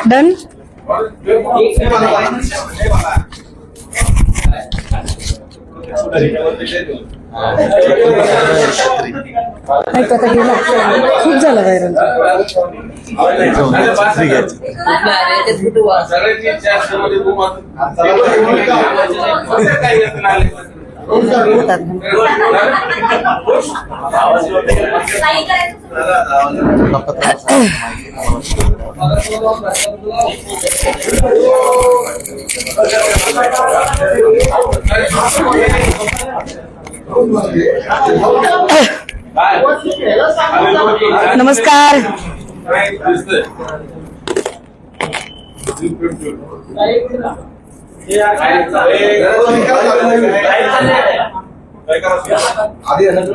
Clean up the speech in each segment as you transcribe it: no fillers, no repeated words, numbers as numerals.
Done. खूप झालं viral. नमस्कार.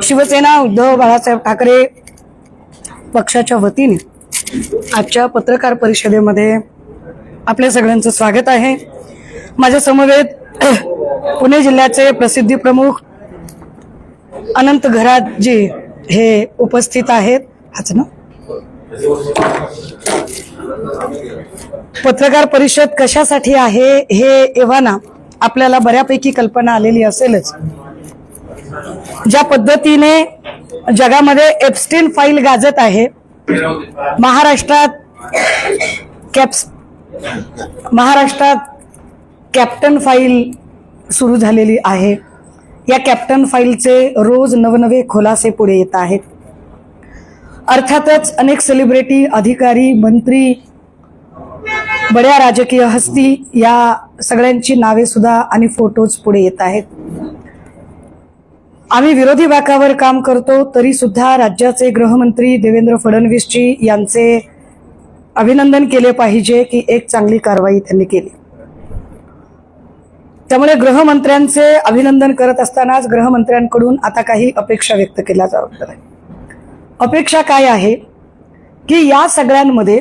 शिवसेना उद्धव बाळासाहेब ठाकरे पक्षाच्या वतीने आजच्या पत्रकार परिषदेमध्ये आपल्या सगळ्यांचं स्वागत आहे. माझ्या समवेत पुणे जिल्ह्याचे प्रसिद्धी प्रमुख अनंत घराजी हे उपस्थित आहेत. हाच ना. पत्रकार परिषद कशासाठी आहे हे एव्हाना आपल्याला बऱ्यापैकी कल्पना आलेली असेलच. ज्या पद्धतीने जगामध्ये एप्स्टीन फाईल गाजत आहे, महाराष्ट्रात कॅप्टन फाईल सुरू झालेली आहे. या कॅप्टन फाईलचे रोज नवनवे खुलासे पुढे येत आहेत. अर्थातच अनेक सेलिब्रिटी, अधिकारी, मंत्री, बड्या राजकीय हस्ती या सगळ्यांची नावे सुद्धा आणि फोटोज पुढे येत आहेत. आम्ही विरोधी बाकावर काम करतो तरी सुद्धा राज्याचे गृहमंत्री देवेंद्र फडणवीसजी यांचे अभिनंदन केले पाहिजे की एक चांगली कारवाई त्यांनी केली. त्यामुळे गृहमंत्र्यांचे अभिनंदन करत असतानाच गृहमंत्र्यांकडून आता काही अपेक्षा व्यक्त केल्या जात आहेत. अपेक्षा काय आहे की या सगळ्यांमध्ये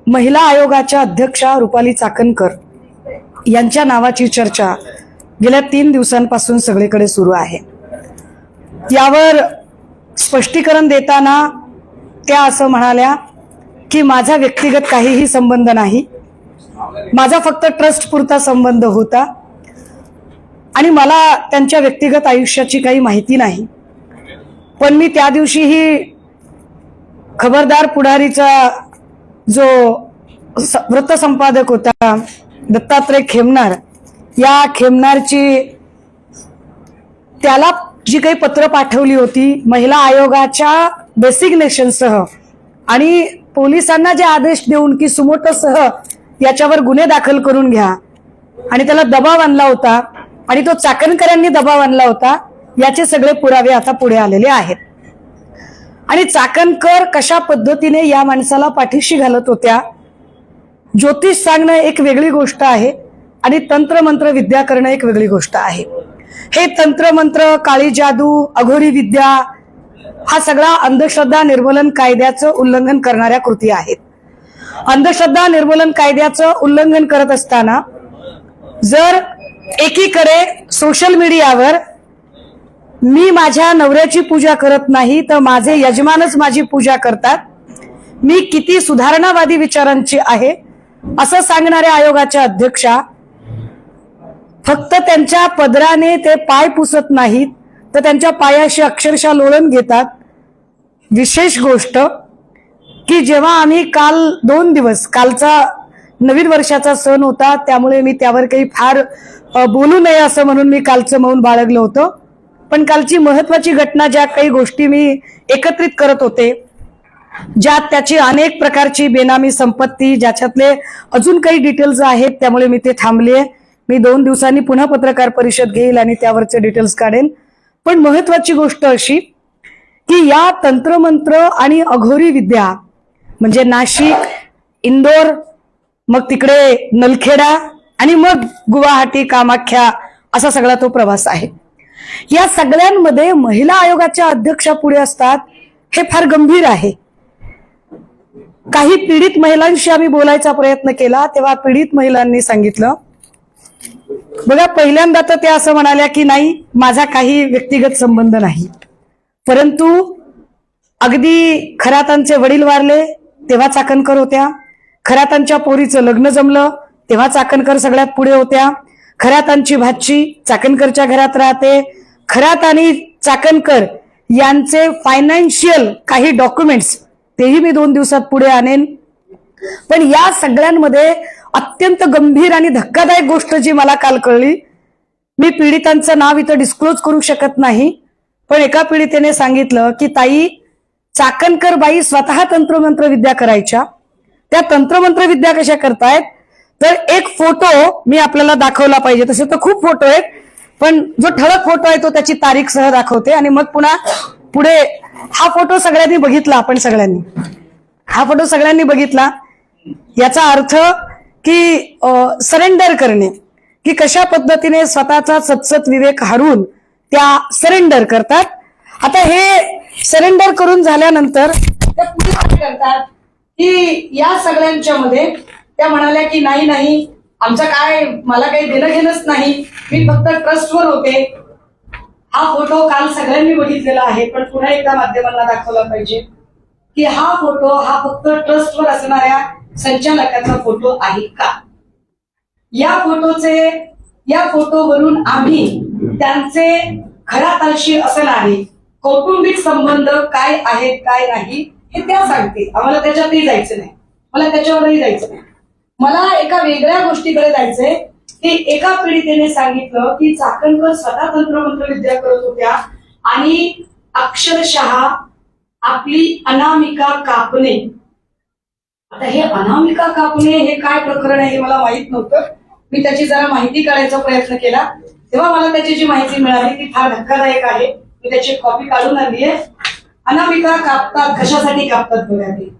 महिला आयोगाच्या अध्यक्षा रुपाली चाकणकर यांच्या नावाची चर्चा गेल्या 3 दिवसांपासून सगळीकडे सुरू आहे. यावर स्पष्टीकरण देताना त्या असं म्हणाल्या की माझा व्यक्तिगत काहीही संबंध नाही, माझा फक्त ट्रस्ट पुरता संबंध होता आणि मला त्यांच्या व्यक्तिगत आयुष्याची काही माहिती नाही. पण मी त्या दिवशीही खबरदार पुढारीचा जो वृत्तसंपादक होता दत्तात्रय खेमनार, या खेमनारची त्याला जी काही पत्र पाठवली होती महिला आयोगाच्या डेसिग्नेशनसह आणि पोलिसांना जे आदेश देऊन की सुमोटोसह याच्यावर गुन्हे दाखल करून घ्या आणि त्याला दबाव आणला होता आणि तो चाकणकरांनी दबाव आणला होता, याचे सगळे पुरावे आता पुढे आलेले आहेत. आणि चाकणकर कशा पद्धतीने या माणसाला पाठीशी घालत होत्या. ज्योतिष सांगणं एक वेगळी गोष्ट आहे आणि तंत्रमंत्र विद्या करणं एक वेगळी गोष्ट आहे. हे तंत्रमंत्र, काळी जादू, अघोरी विद्या हा सगळा अंधश्रद्धा निर्मूलन कायद्याचं उल्लंघन करणाऱ्या कृती आहेत. अंधश्रद्धा निर्मूलन कायद्याचं उल्लंघन करत असताना जर एकीकडे सोशल मीडियावर मी माझ्या नवऱ्याची पूजा करत नाही तर माझे यजमानच माझी पूजा करतात, मी किती सुधारणावादी विचारांची आहे असं सांगणाऱ्या आयोगाच्या अध्यक्षा फक्त त्यांच्या पदराने ते पाय पुसत नाहीत तर त्यांच्या पायाशी अक्षरशः लोळण घेतात. विशेष गोष्ट की जेव्हा आम्ही काल 2 दिवस, कालचा नवीन वर्षाचा सण होता त्यामुळे मी त्यावर काही फार बोलू नये असं म्हणून मी कालचं मौन बाळगलं होतं. पण कालची महत्वाची घटना, ज्या काही गोष्टी मी एकत्रित करत होते, ज्यात त्याची अनेक प्रकारची बेनामी संपत्ती, ज्याच्यातले अजून काही डिटेल्स आहेत, त्यामुळे मी ते थांबले. मी 2 दिवसांनी पुन्हा पत्रकार परिषद घेईल आणि त्यावरचे डिटेल्स काढेन. पण महत्वाची गोष्ट अशी की या तंत्रमंत्र आणि अघोरी विद्या म्हणजे नाशिक, इंदोर, मग तिकडे नलखेडा आणि मग गुवाहाटी, कामाख्या असा सगळा तो प्रवास आहे. या सगळ्यांमध्ये महिला आयोगाच्या अध्यक्षा पुढे असतात हे फार गंभीर आहे. काही पीडित महिलांशी आम्ही बोलायचा प्रयत्न केला तेव्हा पीडित महिलांनी सांगितलं, बघा पहिल्यांदा तर त्या असं म्हणाल्या की नाही माझा काही व्यक्तिगत संबंध नाही, परंतु अगदी खरातांचे वडील वारले तेव्हा चाकणकर होत्या, खरातांच्या पोरीचं लग्न जमलं तेव्हा चाकणकर सगळ्यात पुढे होत्या, खरातांची भाची चाकणकरच्या घरात राहते, खरात आणि चाकणकर यांचे फायनान्शियल काही डॉक्युमेंट्स तेही मी 2 दिवसात पुढे आणेन. पण या सगळ्यांमध्ये अत्यंत गंभीर आणि धक्कादायक गोष्ट जी मला काल कळली, मी पीडितांचं नाव इथं डिस्क्लोज करू शकत नाही, पण एका पीडितेने सांगितलं की ताई चाकणकर बाई स्वतः तंत्रमंत्र विद्या करायच्या. त्या तंत्रमंत्र विद्या कशा करतायत तर एक फोटो मी आपल्याला दाखवला पाहिजे, तसे तर खूप फोटो आहेत पण जो ठळक फोटो आहे तो त्याची तारीख सह दाखवते आणि मग पुन्हा पुढे हा फोटो सगळ्यांनी बघितला. आपण सगळ्यांनी हा फोटो सगळ्यांनी बघितला. याचा अर्थ की सरेंडर करणे, की कशा पद्धतीने स्वतःचा सत्सत विवेक हरवून त्या सरेंडर करतात. आता हे सरेंडर करून झाल्यानंतर त्या पुढे काय करतात की या सगळ्यांच्या मध्ये त्या म्हणाल्या की नाही नाही आमचं काय, मला काही देणं घेणंच नाही, मी फक्त ट्रस्टवर होते. हा फोटो काल सगळ्यांनी बघितलेला आहे पण पुन्हा एकदा माध्यमांना दाखवला पाहिजे की हा फोटो हा फक्त ट्रस्टवर असणाऱ्या संचालकाचा फोटो आहे का. या फोटोवरून आम्ही त्यांचे खराताशी असणारे कौटुंबिक संबंध काय आहेत काय नाही हे त्या सांगतील. आम्हाला त्याच्यातही जायचं नाही, मला त्याच्यावरही जायचं नाही. मला एका वेगळ्या गोष्टीकडे जायचंय की एका पीडितेने सांगितलं की चाकणकर स्वतः तंत्रमंत्र विद्या करत होत्या आणि अक्षरशः आपली अनामिका कापणे. आता हे अनामिका कापणे हे काय प्रकरण आहे हे मला माहित नव्हतं. मी त्याची जरा माहिती काढायचा प्रयत्न केला तेव्हा मला त्याची जी माहिती मिळाली ती फार धक्कादायक आहे. मी त्याची कॉपी काढून आणली आहे. अनामिका कापतात, कशासाठी कापतात बघा. ते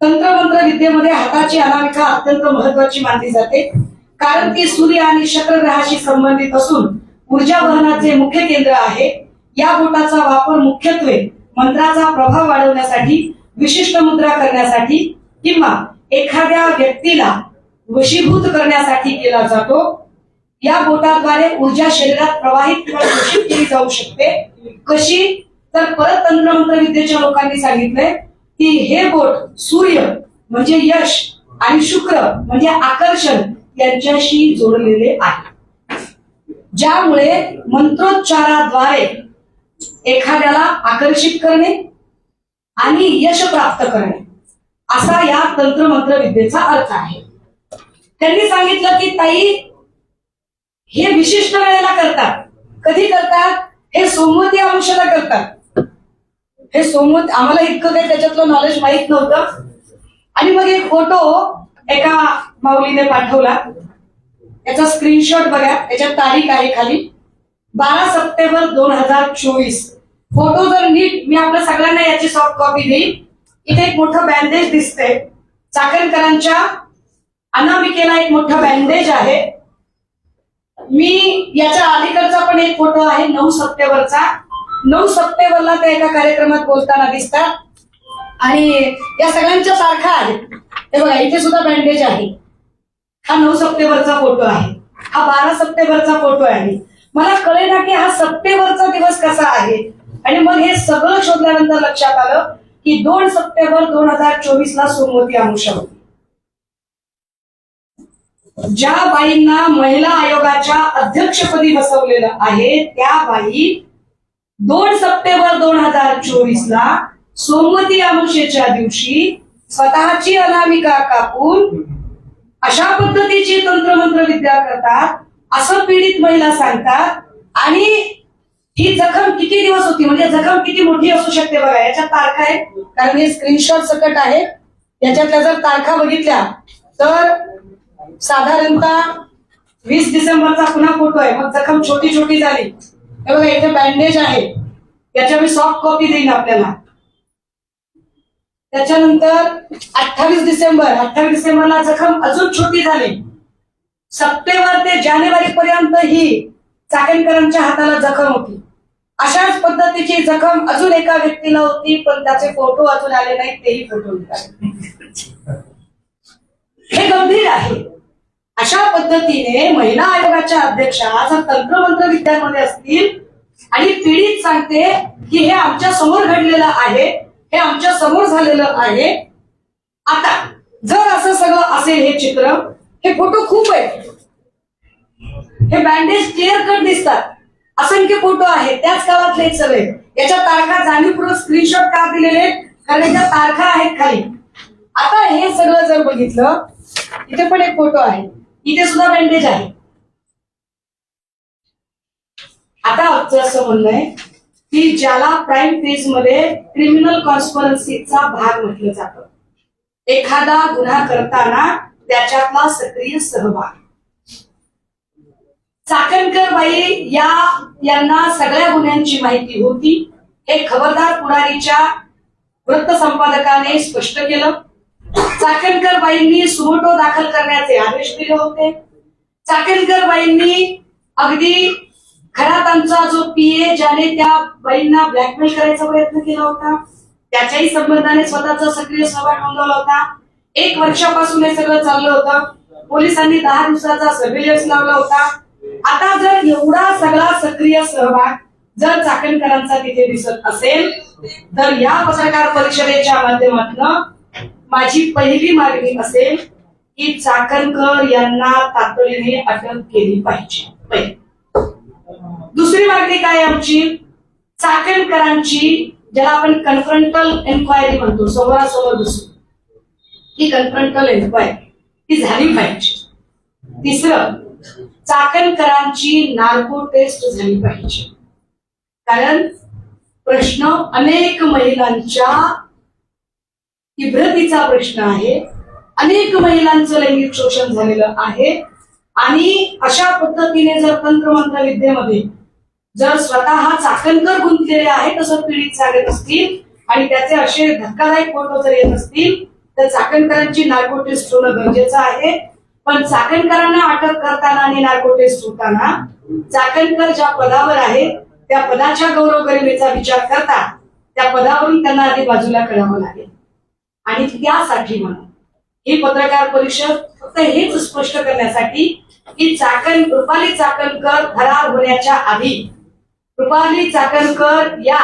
तंत्रमंत्र विद्येमध्ये हाताची अनामिका अत्यंत महत्वाची मानली जाते कारण ती सूर्य आणि शुक्र ग्रहाशी संबंधित असून ऊर्जा वहनाचे मुख्य केंद्र आहे. या बोटाचा वापर मुख्यत्वे मंत्राचा प्रभाव वाढवण्यासाठी, विशिष्ट मुद्रा करण्यासाठी किंवा एखाद्या व्यक्तीला वशीभूत करण्यासाठी केला जातो. या बोटाद्वारे ऊर्जा शरीरात प्रवाहित किंवा दूषित केली जाऊ शकते. कशी तर परत तंत्रमंत्र विद्येच्या लोकांनी सांगितलंय की हे बोट सूर्य म्हणजे यश आणि शुक्र म्हणजे आकर्षण यांच्याशी जोडलेले आहे, ज्यामुळे मंत्रोच्चाराद्वारे एखाद्याला आकर्षित करणे आणि यश प्राप्त करणे असा या तंत्रमंत्र विद्येचा अर्थ आहे. त्यांनी सांगितलं की ताई हे विशिष्ट वेळेला करतात. कधी करतात? हे सोमवती अमावस्येला करतात. हे सोमवती आम्हाला इतकं काही त्याच्यातलं नॉलेज माहित नव्हतं. आणि मग एक फोटो एका माऊलीने पाठवला, याचा स्क्रीनशॉट बघा, याच्यात तारीख आहे खाली 12 सप्टेंबर 2024. फोटो जर नीट मी आपल्या सगळ्यांना याची सॉफ्ट कॉपी देईन. इथे एक मोठं बँडेज दिसतंय. चाकणकरांच्या अनामिकेला एक मोठा बँडेज आहे. मी याच्या अलीकडचा पण एक फोटो आहे 9 सप्टेंबरचा. 9 सप्टेंबरला ते एका कार्यक्रमात बोलताना दिसतात आणि या सगळ्यांच्या तारखा आहेत. हे बघा इथे सुद्धा बँडेज आहे. हा 9 सप्टेंबरचा फोटो आहे, हा 12 सप्टेंबरचा फोटो आहे. मला कळेना की हा सप्टेंबरचा दिवस कसा आहे. आणि मग हे सगळं शोधल्यानंतर लक्षात आलं की 2 सप्टेंबर 2024 ला सोमवती अमावस्या होती. ज्या बाईंना महिला आयोगाच्या अध्यक्षपदी बसवलेलं आहे त्या बाई 2 सप्टेंबर 2024 ला सोमवती अमावस्येच्या दिवशी स्वतःची अनामिका कापून अशा पद्धतीची तंत्रमंत्र विद्या करतात असं पीडित महिला सांगतात. आणि ही जखम किती दिवस होती, म्हणजे जखम किती मोठी असू शकते बघा. याच्यात तारखा आहे कारण हे स्क्रीनशॉट सकट आहे. याच्यातल्या जर तारखा बघितल्या तर साधारणतः 20 डिसेंबरचा पुन्हा फोटो आहे. मग जखम छोटी छोटी झाली. हे बघा इथे बँडेज आहे, याच्या मी सॉफ्ट कॉपी देईन आपल्याला. त्याच्यानंतर 28 डिसेंबरला जखम अजून छोटी झाली. सप्टेंबर ते जानेवारी पर्यंत ही चाकणकरांच्या हाताला जखम होती. अशाच पद्धतीची जखम अजून एका व्यक्तीला होती, पण त्याचे फोटो अजून आले नाहीत, तेही फोटो हे गंभीर आहे. अशा पद्धतीने महिला आयोगाच्या अध्यक्षा जर तंत्रमंत्र विद्यांमध्ये असतील आणि पीडित सांगते की हे आमच्या समोर घडलेलं आहे, हे आमच्या समोर झालेलं आहे. आता जर असं सगळं असेल, हे चित्र, हे फोटो खूप आहेत, हे बँडेज क्लिअर कट दिसतात, असंख्य फोटो आहेत, त्याच काळातले सगळे. याच्या तारखा जाणीवपूर्वक स्क्रीनशॉट का दिलेले, कारण याच्या तारखा आहेत खाली. आता हे सगळं जर बघितलं, इथे पण एक फोटो आहे, इथे सुद्धा बँडेज आहे. आता आमचं असं म्हणणं आहे की ज्याला प्राईम फेज मध्ये क्रिमिनल कॉन्स्पिरन्सीचा भाग म्हटलं जातं, एखादा गुन्हा करताना त्याच्यातला सक्रिय सहभाग. चाकणकर बाई यांना सगळ्या गुन्ह्यांची माहिती होती, हे खबरदार पुढारीच्या वृत्तसंपादकाने स्पष्ट केलं. चाकणकर बाईंनी सुमोटो दाखल करण्याचे आदेश दिले होते. चाकणकर बाईंनी अगदी खरातांचा जो पीए ज्याने त्या बाईंना ब्लॅकमेल करायचा प्रयत्न केला होता, त्याच्याही संबंधाने स्वतःचा सक्रिय सहभाग नोंदवला होता. 1 वर्षापासून हे सगळं चाललं होतं. पोलिसांनी 10 दिवसाचा सर्व्हिलन्स लावला होता. आता जर एवढा सगळा सक्रिय सहभाग जर चाकणकरांचा तिथे दिसत असेल, तर या पत्रकार परिषदेच्या माध्यमातून माझी पहिली मागणी असेल की चाकणकर यांना तातडीने अटक केली पाहिजे. दुसरी मागणी काय आमची, चाकणकरांची ज्याला आपण कन्फ्रंटल एन्क्वायरी म्हणतो, समोरासमोर बसून, ही कन्फ्रंटल एन्क्वायरी ती झाली पाहिजे. तिसरं, चाकणकरांची नार्को टेस्ट झाली पाहिजे. कारण प्रश्न अनेक महिलांच्या इब्रतीचा प्रश्न आहे, अनेक महिलांचं लैंगिक शोषण झालेलं आहे. आणि अशा पद्धतीने जर तंत्रमंत्र विद्येमध्ये जर स्वतः चाकणकर गुंतलेले आहेत असं पीडित सांगत असतील आणि त्याचे असे धक्कादायक फोटो जर येत असतील, तर चाकणकरांची नार्को टेस्ट होणं गरजेचं आहे. पण चाकणकरांना अटक करताना आणि नार्को टेस्ट होताना चाकणकर ज्या पदावर आहेत त्या पदाच्या गौरव गरिमेचा विचार करता त्या पदावरून त्यांना आधी बाजूला करावं लागेल. आणि त्यासाठी म्हणून ही पत्रकार परिषद फक्त हेच स्पष्ट करण्यासाठी की रुपाली चाकणकर फरार होण्याच्या आधी रुपाली चाकणकर या,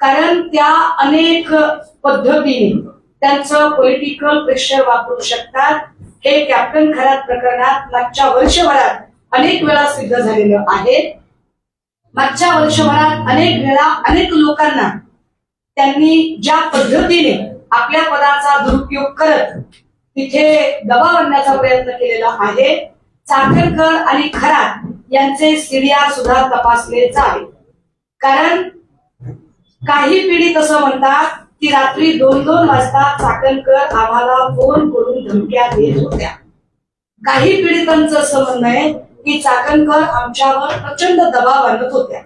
कारण त्या अनेक पद्धतीने त्यांचं पॉलिटिकल प्रेशर वापरू शकतात. हे कॅप्टन खरात प्रकरणात मागच्या वर्षभरात अनेक वेळा सिद्ध झालेलं आहे. मागच्या वर्षभरात अनेक वेळा अनेक लोकांना त्यांनी ज्या पद्धतीने आपल्या पदाचा दुरुपयोग करत तिथे दबाव आणण्याचा प्रयत्न केलेला आहे. चाकणकर आणि खरात यांचे सीडीआर सुद्धा तपासले जावे. कारण काही पीडित असं म्हणतात की रात्री 2-2 वाजता चाकणकर आम्हाला फोन करून धमक्या देत होत्या. काही पीडितांचं असं म्हणणं आहे की चाकणकर आमच्यावर प्रचंड दबाव आणत होत्या.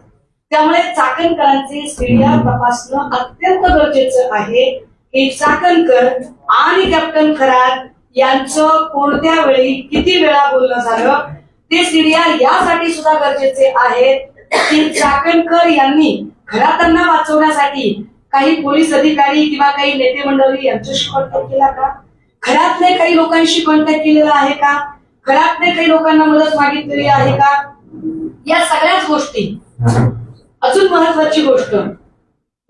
त्यामुळे चाकणकरांचे सीडीआर तपासणं अत्यंत गरजेचं आहे की चाकणकर आणि कॅप्टन खरात यांचं कोणत्या वेळी किती वेळा बोलणं झालं. ते सीडीआर यासाठी सुद्धा गरजेचे आहेत की चाकणकर यांनी खरातांना वाचवण्यासाठी काही पोलीस अधिकारी किंवा काही नेते मंडळी यांच्याशी कॉन्टॅक्ट केला का, खरातने काही लोकांशी कॉन्टॅक्ट केलेला आहे का, खरातने काही लोकांना मदत मागितलेली आहे का. या सगळ्याच गोष्टी. अजून महत्वाची गोष्ट,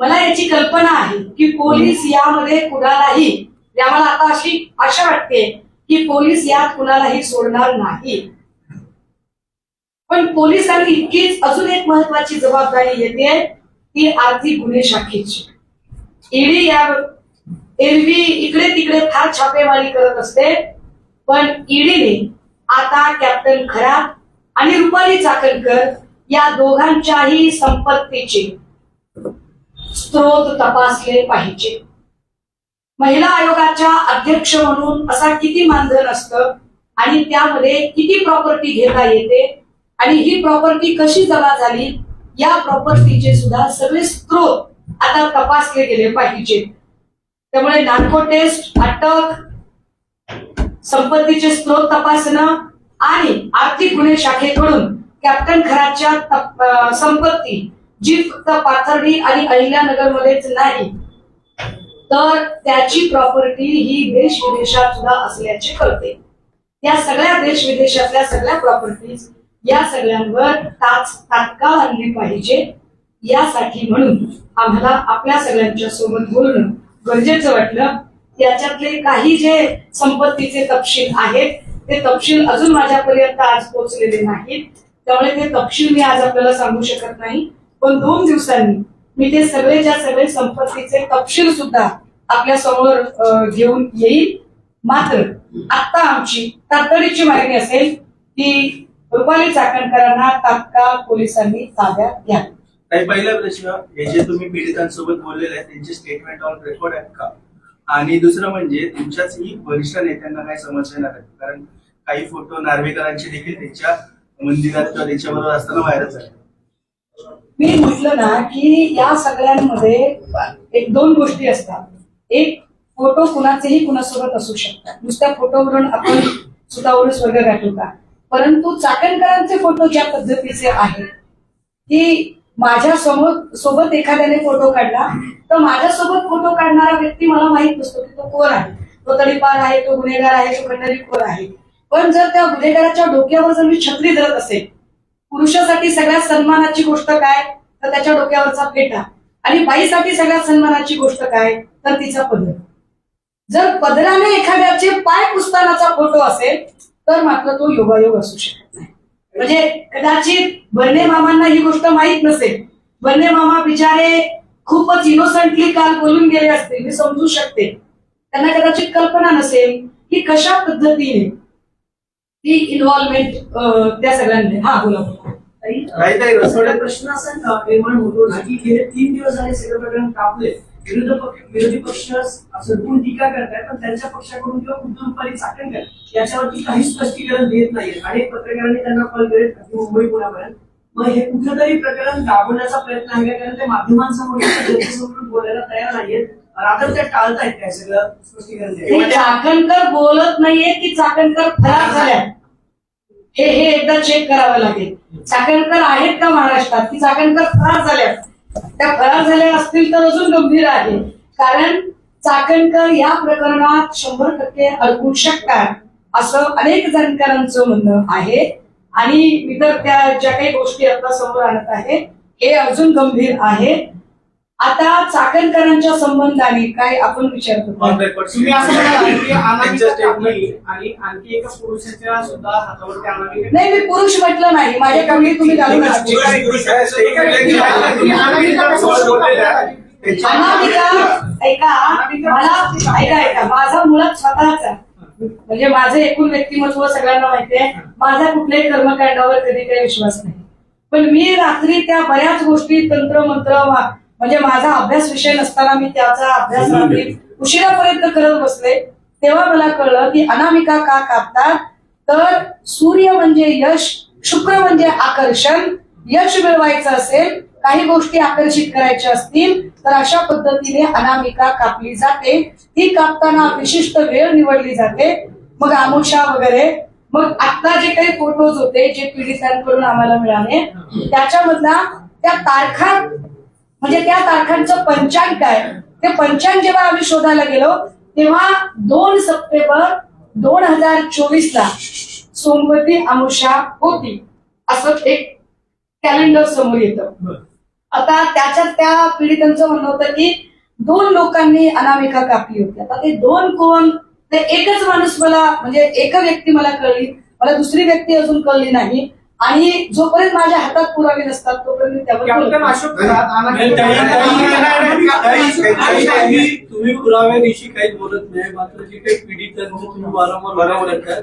मला याची कल्पना आहे की पोलीस यामध्ये कुणालाही, आम्हाला आता अशी आशा वाटते की पोलीस यात कुणालाही सोडणार नाही. पण पोलिसांनी इतकीच अजून एक महत्वाची जबाबदारी येते ती आर्थिक गुन्हे शाखेची. ईडी एरवी इकडे तिकडे फार छापेमारी करत असते, पण ईडीने आता कॅप्टन खरात आणि रुपाली चाकणकर या दोघांच्याही संपत्तीचे स्त्रोत तपासले पाहिजे. महिला आयोगाच्या अध्यक्ष म्हणून असा किती मानधन असतं आणि त्यामध्ये किती प्रॉपर्टी घेता येते आणि ही प्रॉपर्टी कशी जमा झाली, या प्रॉपर्टीचे सुद्धा सगळे स्त्रोत आता तपासले गेले पाहिजे. त्यामुळे नार्को टेस्ट, अटक, संपत्तीचे स्रोत तपासणं आणि आर्थिक गुन्हे शाखेकडून कॅप्टन खरातच्या संपत्ती जी फक्त पाथर्डी आणि अहिल्यानगरमध्येच नाही तर त्याची प्रॉपर्टी ही देश विदेशात सुद्धा असल्याचे कळते. या सगळ्या देश विदेशातल्या सगळ्या प्रॉपर्टीज या सगळ्यांवर तात्काळ आणली पाहिजे. यासाठी म्हणून आम्हाला आपल्या सगळ्यांच्या सोबत बोलणं गरजेचं वाटलं. याच्यातले काही जे संपत्तीचे तपशील आहेत ते तपशील अजून माझ्यापर्यंत आज पोहोचलेले नाहीत, त्यामुळे ते तपशील मी आज आपल्याला सांगू शकत नाही. पण 2 दिवसांनी मी ते सगळे संपत्तीचे तपशील सुद्धा आपल्या समोर घेऊन येईल. मात्र आता आमची तातडीची मागणी असेल की रुपाली चाकणकरांना तात्काळ पोलिसांनी ताब्यात घ्या. पहिला प्रश्न, हे जे तुम्ही पीडितांसोबत बोललेले आहेत त्यांचे स्टेटमेंट ऑन रेकॉर्ड आहेत का? आणि दुसरं म्हणजे तुमच्याचही वरिष्ठ नेत्यांना काही समस्या नाही, कारण काही फोटो नार्वेकरांचे देखील त्यांच्या मंदिरात किंवा त्यांच्याबरोबर असताना व्हायरल झाले. मी म्हटलं ना की या सगळ्यांमध्ये 1-2 गोष्टी असतात. एक, फोटो कुणाचेही कुणासोबत असू शकतात. नुसत्या फोटोवरून आपण सुतावरून स्वर्ग गाठू का? परंतु चाकणकरांचे फोटो ज्या पद्धतीचे आहेत की माझ्या सोबत एखाद्याने फोटो काढला तर माझ्यासोबत फोटो काढणारा व्यक्ती मला माहित नसतो की तो कोण आहे. तो तडीपार आहे, तो गुन्हेगार आहे, तो खंडणीखोर आहे. पण जर त्या गुन्हेगाराच्या डोक्यावर जर मी छत्री धरत असेल, पुरुषासाठी सगळ्यात सन्मानाची गोष्ट काय तर त्याच्या डोक्यावरचा फेटा, आणि बाईसाठी सगळ्यात सन्मानाची गोष्ट काय तर तिचा पदर. जर पदराने एखाद्याचे पाय पुसतानाचा फोटो असेल तर मात्र तो योगायोग असू शकत नाही. म्हणजे कदाचित बर्ने मामांना ही गोष्ट माहीत नसेल. बर्ने मामा बिचारे खूपच इनोसंटली काल बोलून गेले असते, मी समजू शकते. त्यांना कदाचित कल्पना नसेल की कशा पद्धतीने ती इन्व्हॉल्वमेंट त्या सगळ्यांनी. हा बोला. प्रश्न असा निर्माण होतो ना की गेले 3 दिवस झाले सगळं प्रकरण कापले. विरोधी पक्ष सडकून टीका करताय, पण त्यांच्या पक्षाकडून किंवा खुद्द रुपाली चाकणकर याच्यावरती काही स्पष्टीकरण देत नाहीये. अनेक पत्रकारांनी त्यांना कॉल करेल मुंबई पुण्यापर्यंत. मग हे कुठेतरी प्रकरण दाबवण्याचा प्रयत्न आहे का? कारण ते माध्यमांसमोर जनतेसमोर बोलायला तयार नाहीयेत. रात्र त्या टाळतायत काय सगळं स्पष्टीकरण? चाकणकर बोलत नाहीये की चाकणकर फरार झाल्या हे एकदा चेक करावं लागेल. चाकणकर आहेत का महाराष्ट्रात की चाकणकर फरार झाल्या? त्या फरार झाल्या असतील तर अजून गंभीर आहे, कारण चाकणकर या प्रकरणात 100% अडकू शकतात असं अनेक जाणकारांचं म्हणणं आहे. आणि मी तर त्या ज्या काही गोष्टी आता समोर आणत आहे हे अजून गंभीर आहे. आता चाकणकरांच्या संबंधाने काय आपण विचार करतो? तुम्ही असं म्हणाल आणि आणखी एका पुरुषाच्या सुद्धा हातावरती अनामिका. नाही, मी पुरुष म्हटलं नाही. माझ्या कमी तुम्ही घालून ऐका माझा मुळात स्वतःचा म्हणजे माझं एकूण व्यक्तिमत्व सगळ्यांना माहितीये. माझा कुठल्याही कर्मकांडावर कधी काही विश्वास नाही. पण मी रात्री त्या बऱ्याच गोष्टी तंत्रमंत्र म्हणजे माझा अभ्यास विषय नसताना मी त्याचा अभ्यास रात्री उशिरापर्यंत करत बसले. तेव्हा मला कळलं की अनामिका का कापतात तर सूर्य म्हणजे यश, शुक्र म्हणजे आकर्षण. यश मिळवायचं असेल, काही गोष्टी आकर्षित करायच्या असतील तर अशा पद्धतीने अनामिका कापली जाते. ती कापताना विशिष्ट वेळ निवडली जाते. मग आमुषा वगैरे. मग आता जे काही फोटोज होते जे पीडितांकडून आम्हाला मिळाले त्याच्यामधला त्या तारखा म्हणजे त्या तारखांचं पंचांग काय ते पंचांग जेव्हा आम्ही शोधायला गेलो तेव्हा 2 सप्टेंबर 2024 सोमवती अमावस्या होती असं एक कॅलेंडर समोर येतं. आता त्याच्यात त्या पीडितांचं म्हणणं होतं की 2 लोकांनी अनामिका कापली होती. आता ते 2 कोण ते एकच माणूस मला म्हणजे एक व्यक्ती मला कळली, मला दुसरी व्यक्ती अजून कळली नाही. आणि जोपर्यंत माझ्या हातात पुरावे नसतात तोपर्यंत तुम्ही पुराव्याविषयी काहीच बोलत नाही. मात्र जे काही पीडित तुम्ही वारंवार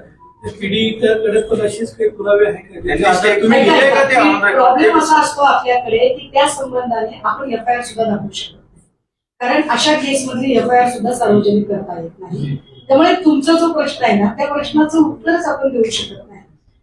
पीडिताकडे पण असेच काही पुरावे आहेत. प्रॉब्लेम असा असतो आपल्याकडे की त्या संबंधाने आपण एफआयआर सुद्धा दाखवू शकतो, कारण अशा केसमधली एफआयआर सुद्धा सार्वजनिक करता येत नाही. त्यामुळे तुमचा जो प्रश्न आहे ना त्या प्रश्नाचं उत्तरच आपण देऊ शकत नाही.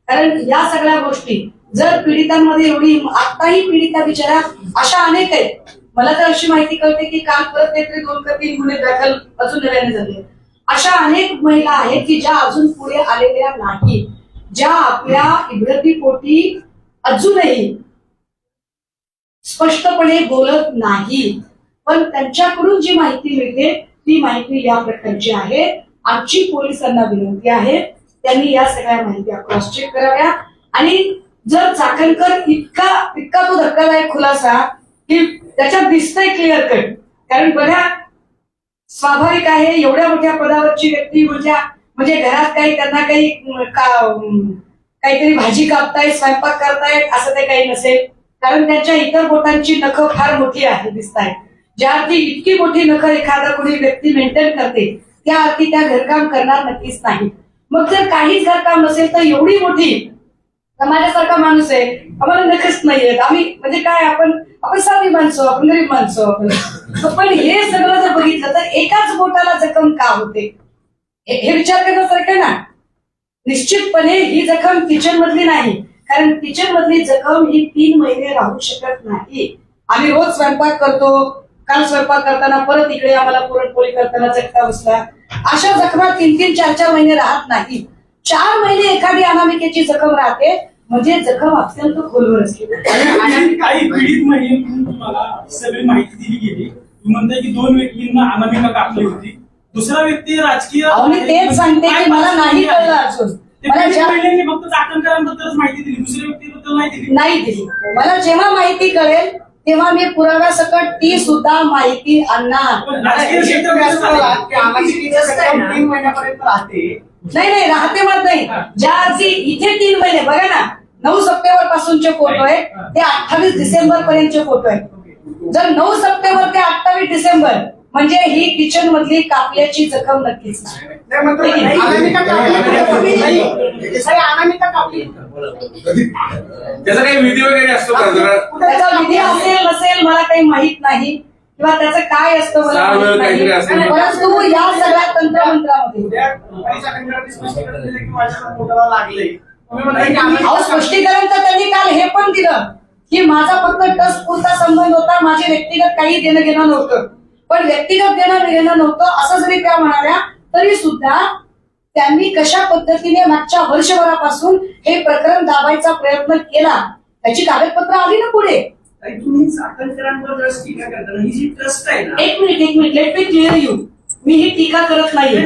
कारण या सगळ्या गोष्टी जर पीडितांमध्ये एवढी आताही पीडिता बिचारा अशा अनेक आहेत मला तर अशी माहिती कळते की काल परत काहीतरी 2 का 3 गुन्हे दाखल अजून नव्याने झाले. अशा अनेक महिला आहेत की ज्या अजून पुढे आलेल्या नाही, ज्या आपल्या इब्रतीपोटी अजूनही स्पष्टपणे बोलत नाही, पण त्यांच्याकडून जी माहिती मिळते ती माहिती या प्रकारची आहे. आमची पोलिसांना विनंती आहे त्यांनी या सगळ्या माहिती क्रॉस चेक कराव्या. आणि जर चाकणकर इतका तो धक्कादायक खुलासा की त्याच्यात दिसतंय क्लिअर कट, कारण बघा स्वाभाविक आहे एवढ्या मोठ्या पदावरची व्यक्ती म्हणजे घरात काही त्यांना काही काहीतरी भाजी कापतायत, स्वयंपाक करतायत असं ते काही नसेल, कारण त्यांच्या इतर बोटांची नखं फार मोठी आहे दिसत आहेत. ज्या अर्थी इतकी मोठी नखं एखादा कोणी व्यक्ती मेंटेन करते त्या अर्थी त्या घरकाम करणार नक्कीच नाही. मग जर काहीच घरकाम नसेल तर एवढी मोठी माझ्यासारखा माणूस आहे, आम्हाला नखच नाहीयेत, आम्ही म्हणजे काय आपण साधी माणसं, आपण गरीब माणसं आपण, पण हे सगळं जर बघितलं तर एकाच बोटाला जखम का होते हे विचार करण्यासारखं ना. निश्चितपणे ही जखम किचन मधली नाही, कारण किचन मधली जखम ही 3 महिने राहू शकत नाही. आम्ही रोज स्वयंपाक करतो, काल स्वयंपाक करताना परत इकडे आम्हाला पुरणपोळी करताना चटका बसला, अशा जखमा 3-3, 4-4 महिने राहत नाही. 4 महिने एखादी अनामिकेची जखम राहते म्हणजे जखम अत्यंत खोलवर असते. आणि काही पीडित महिलांकडून तुम्हाला सगळी माहिती दिली गेली. तुम्ही म्हणताय की 2 व्यक्तींना अनामिका कापली होती, दुसरा व्यक्ती राजकीय. मी तेच सांगते की मला नाही कळलं अजून. महिलांनी फक्त चाकणकरांबद्दलच माहिती दिली, दुसऱ्या व्यक्तीबद्दल नाही दिली. मला जेव्हा माहिती कळेल तेव्हा मी पुराव्यासकट ती सुद्धा माहिती आणणार. राजकीय क्षेत्रात नाही राहते मत नाही. ज्या अर्थी इथे 3 महिने बघा ना, 9 सप्टेंबर पासूनचे फोटो आहेत ते 28 डिसेंबर पर्यंतचे फोटो आहेत. जर 9 सप्टेंबर ते 28 डिसेंबर म्हणजे ही किचन मधली कापल्याची जखम नक्कीच त्याचा काही विधी वगैरे असतो का? त्याचा विधी असेल नसेल मला काही माहित नाही, किंवा त्याचं काय असतं मला माहित नाही. परंतु या सगळ्या तंत्रमंत्रामध्ये स्पष्टीकरण तर त्यांनी काल हे पण दिलं की माझा फक्त ट्रस्ट पुरता संबंध होता, माझे व्यक्तिगत काही देणं घेणं नव्हतं. पण व्यक्तिगत देणं घेणं नव्हतं असं जरी त्या म्हणाल्या तरी सुद्धा त्यांनी कशा पद्धतीने मागच्या वर्षभरापासून हे प्रकरण दाबायचा प्रयत्न केला त्याची कागदपत्र आली ना पुढे. तुम्ही चाकणकरांवर टीका करताना ही जी ट्रस्ट आहे ना, एक minute let me clear you. मी ही टीका करत नाही.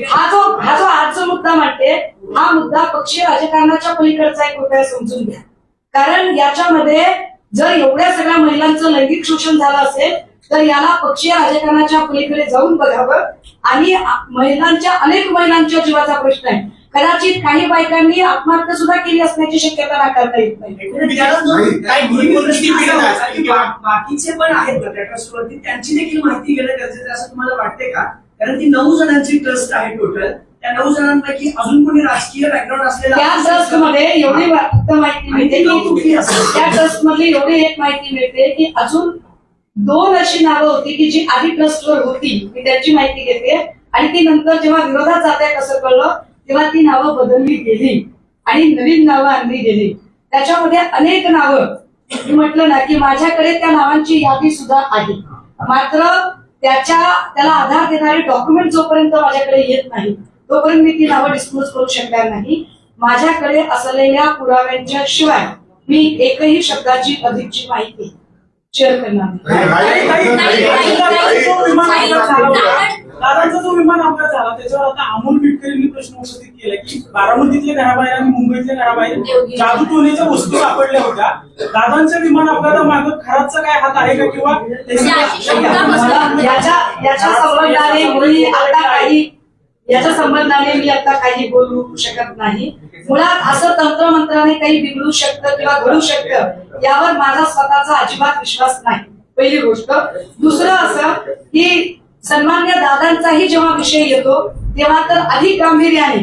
हा जो आजचा मुद्दा मांडते हा मुद्दा पक्षीय राजकारणाच्या पलीकडचा एक कृपया समजून घ्या. कारण याच्यामध्ये जर एवढ्या सगळ्या महिलांचं लैंगिक शोषण झालं असेल तर याला पक्षीय राजकारणाच्या पलीकडे जाऊन बघावं. आणि अनेक महिलांच्या जीवाचा प्रश्न आहे. कदाचित काही बायकांनी आत्महत्या सुद्धा केली असण्याची शक्यता नाकारता येत नाही. बाकीचे पण आहेत ना त्या ट्रस्टवरती, त्यांची देखील माहिती घेणं गरजेचं असं तुम्हाला वाटते का? कारण ती 9 जणांची ट्रस्ट आहे टोटल. त्या 9 जणांपैकी अजून कोणी राजकीय बॅकग्राऊंड असलेला त्या ट्रस्टमध्ये एवढी माहिती मिळते की त्या ट्रस्टमधली एवढी एक माहिती मिळते की अजून 2 अशी नावं होती की जी आधी ट्रस्टवर होती. मी त्याची माहिती घेते आणि ती नंतर जेव्हा विरोधात जाते कसं कळलं तेव्हा ती नावं बदलली गेली आणि नवीन नावं आणली गेली. त्याच्यामध्ये अनेक नावं मी म्हटलं ना की माझ्याकडे त्या नावांची यादी सुद्धा आहे, मात्र त्याला आधार देणारे डॉक्युमेंट जोपर्यंत माझ्याकडे येत नाही तोपर्यंत मी ती नावं डिस्क्लोज करू शकणार नाही. माझ्याकडे असलेल्या पुराव्यांच्या शिवाय मी एकही शब्दाची अधिकची माहिती शेअर करणार दादांचा जो विमान अपघात झाला त्याच्यावर आता अमोल बिटकरींनी प्रश्न उपस्थित केला की बारामतीतल्या घराबाहेर आणि मुंबईतल्या घराबाहेर जादूटोणीच्या वस्तू सापडल्या होत्या. दादांच्या विमान अपघातामागं खराबचा काय हात आहे का? किंवा याच्या संबंधाने मी आता काही बोलू शकत नाही. मुळात असं तंत्रमंत्राने काही बिघडू शकतं किंवा घडू शकतं यावर माझा स्वतःचा अजिबात विश्वास नाही, पहिली गोष्ट. दुसरं असं की सन्मान्य दादांचाही जेव्हा विषय येतो तेव्हा तर अधिक गांभीर्याने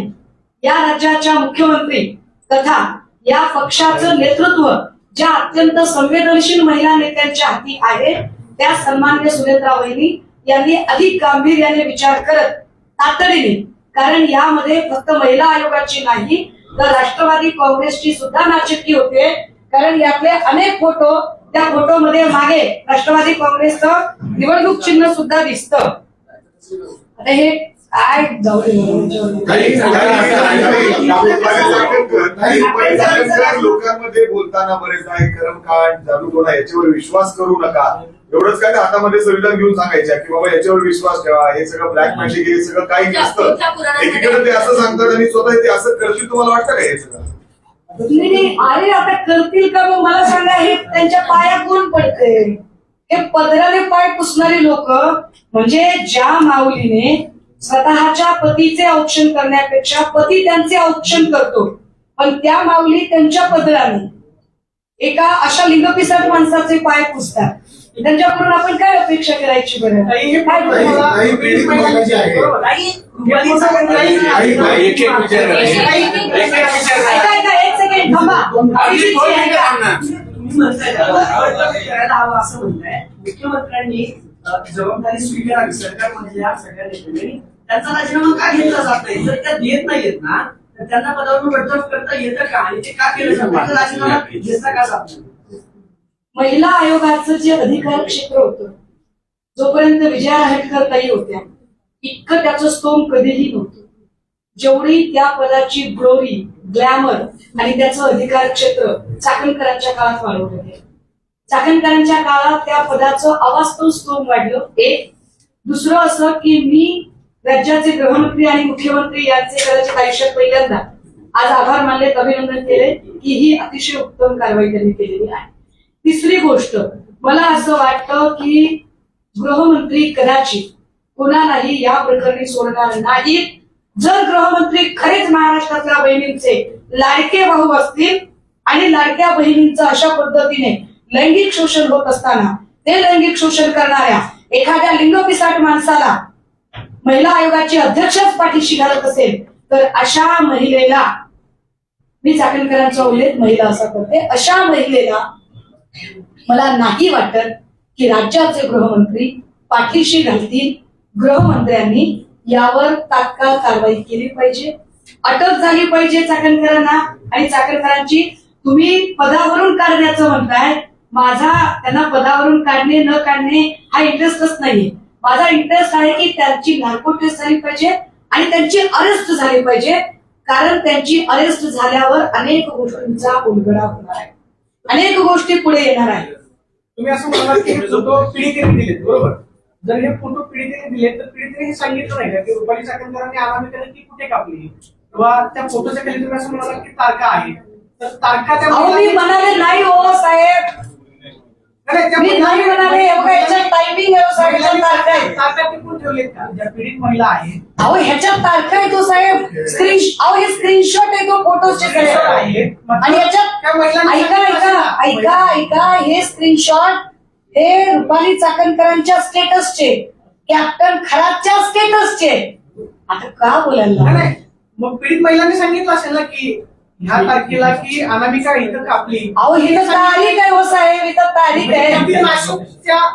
या राज्याच्या मुख्यमंत्री तथा या पक्षाचं नेतृत्व ज्या अत्यंत संवेदनशील महिला नेत्यांच्या हाती आहे त्या सन्मान्य सुनेत्रा वहिनी यांनी अधिक गांभीर्याने विचार करत तातडीने, कारण यामध्ये फक्त महिला आयोगाची नाही तर राष्ट्रवादी काँग्रेसची सुद्धा नाचक्की होते. कारण यातले अनेक फोटो त्या फोटोमध्ये मागे राष्ट्रवादी काँग्रेसचं निवडणूक चिन्ह सुद्धा दिसतं. आता हे काय जाऊ दे. लोकांमध्ये बोलताना बरेचदा हे कर्मकांड जादूटोणा याच्यावर विश्वास करू नका एवढंच काय ते हातामध्ये संविधान घेऊन सांगायच्या की बाबा याच्यावर विश्वास ठेवा, हे सगळं ब्लॅक मॅजिक हे सगळं काही नसतं. एकीकडे ते असं सांगतात आणि स्वतः ते असं करतील. तुम्हाला वाटतं का हे सगळं? नाही, अरे आता करतील का? मग मला सांगा, हे त्यांच्या पाया कोण पडते? हे पदराने पाय पुसणारी लोक, म्हणजे ज्या माऊलीने स्वतःच्या पतीचे औक्षण करण्यापेक्षा पती त्यांचे औक्षण करतो, पण त्या माऊली त्यांच्या पदराने एका अशा लिंगपिसाट माणसाचे पाय पुसतात. त्यांच्याकडून आपण काय अपेक्षा करायची बरं? काय काही पीडित महिला जी आहे, एक सेकंड थांबा. अभिजितजी, ऐका. तुम्ही म्हणताय करायला हवं असं म्हणताय. मुख्यमंत्र्यांनी जबाबदारी स्वीकारावी सरकारमधल्या सगळ्या नेत्यांनी. त्यांचा राजीनामा का घेतला जात नाही? जर त्या देत नाहीयेत ना तर त्यांना पदावरून बडतर्फ करता येतं का? आणि ते का केलं जातं? त्यांचा राजीनामा घेतला का जात नाही? महिला आयोगाचं जे अधिकार क्षेत्र होतं, जोपर्यंत विजया रहाटकर ताई होत्या इतकं त्याचं स्तोम कधीही नव्हतं जेवढी त्या पदाची ग्लोरी, ग्लॅमर आणि त्याचं अधिकार क्षेत्र चाकणकरांच्या काळात वाढवलं गेलं. चाकणकरांच्या काळात त्या पदाचं अवास्तव स्तोम वाढलं. एक. दुसरं असं की मी राज्याचे गृहमंत्री आणि मुख्यमंत्री यांचे कदाचित आयुष्यात पहिल्यांदा आज आभार मानले, अभिनंदन केले की ही अतिशय उत्तम कारवाई त्यांनी केलेली आहे. तिसरी गोष्ट, मला असं वाटतं की गृहमंत्री कदाचित कोणालाही या प्रकरणी सोडणार नाहीत. जर गृहमंत्री खरेच महाराष्ट्रातल्या बहिणींचे लाडके भाऊ असतील आणि लाडक्या बहिणींचं अशा पद्धतीने लैंगिक शोषण होत असताना ते लैंगिक शोषण करणाऱ्या एखाद्या लिंगपिसाट माणसाला महिला आयोगाची अध्यक्षच पाठीशी घालत असेल तर अशा महिलेला, मी चाकणकरांचा उल्लेख महिला असा करते, अशा महिलेला मला नाही वाटत की राज्याचे गृहमंत्री पाठीशी घालतील. गृहमंत्र्यांनी यावर तात्काळ कारवाई केली पाहिजे, अटक झाली पाहिजे चाकणकरांना. आणि चाकणकरांची तुम्ही पदावरून काढण्याचं म्हणताय, माझा त्यांना पदावरून काढणे न काढणे हा इंटरेस्टच नाहीये. माझा इंटरेस्ट आहे की त्यांची नार्को टेस्ट झाली पाहिजे आणि त्यांची अरेस्ट झाली पाहिजे, कारण त्यांची अरेस्ट झाल्यावर अनेक गोष्टींचा उलगडा होणार आहे, अनेक गोष्टी पुढे येणार आहेत. तुम्ही असं म्हणाला की हे फोटो पीडितेने दिलेत, बरोबर? जर हे फोटो पीडितेने दिले तर पीडितेने हे सांगितलं नाही का की रुपाली चाकणकरांनी अनामिकाने ती कुठे कापली, किंवा त्या फोटोच्या खाली तुम्ही असं म्हणाला की तारखा आहे, तर तारखा अहो, मी म्हणाले नाही हो साहेब, मी नाही म्हणाले. याच्यात टायमिंग आहे साहेब, ह्याच्यात तारखा आहे. तारखा टिपून ठेवलेत का ज्या पीडित महिला आहेत? अहो, ह्याच्यात तारखा आहे तो साहेब. अहो, हे स्क्रीनशॉट आहे तो फोटोचे आहे. आणि याच्यात त्या महिलांनी ऐका हे स्क्रीनशॉट हे रुपाली चाकणकरांच्या स्टेटसचे, कॅप्टन खरातच्या स्टेटसचे. आता का बोलायला? नाही, मग पीडित महिलांनी सांगितलं असेल ना की ह्या तारखेला की अनामिका इथं कापली. अहो, ही तर तारीख आहे हो साहेब, इथं तारीख आहे.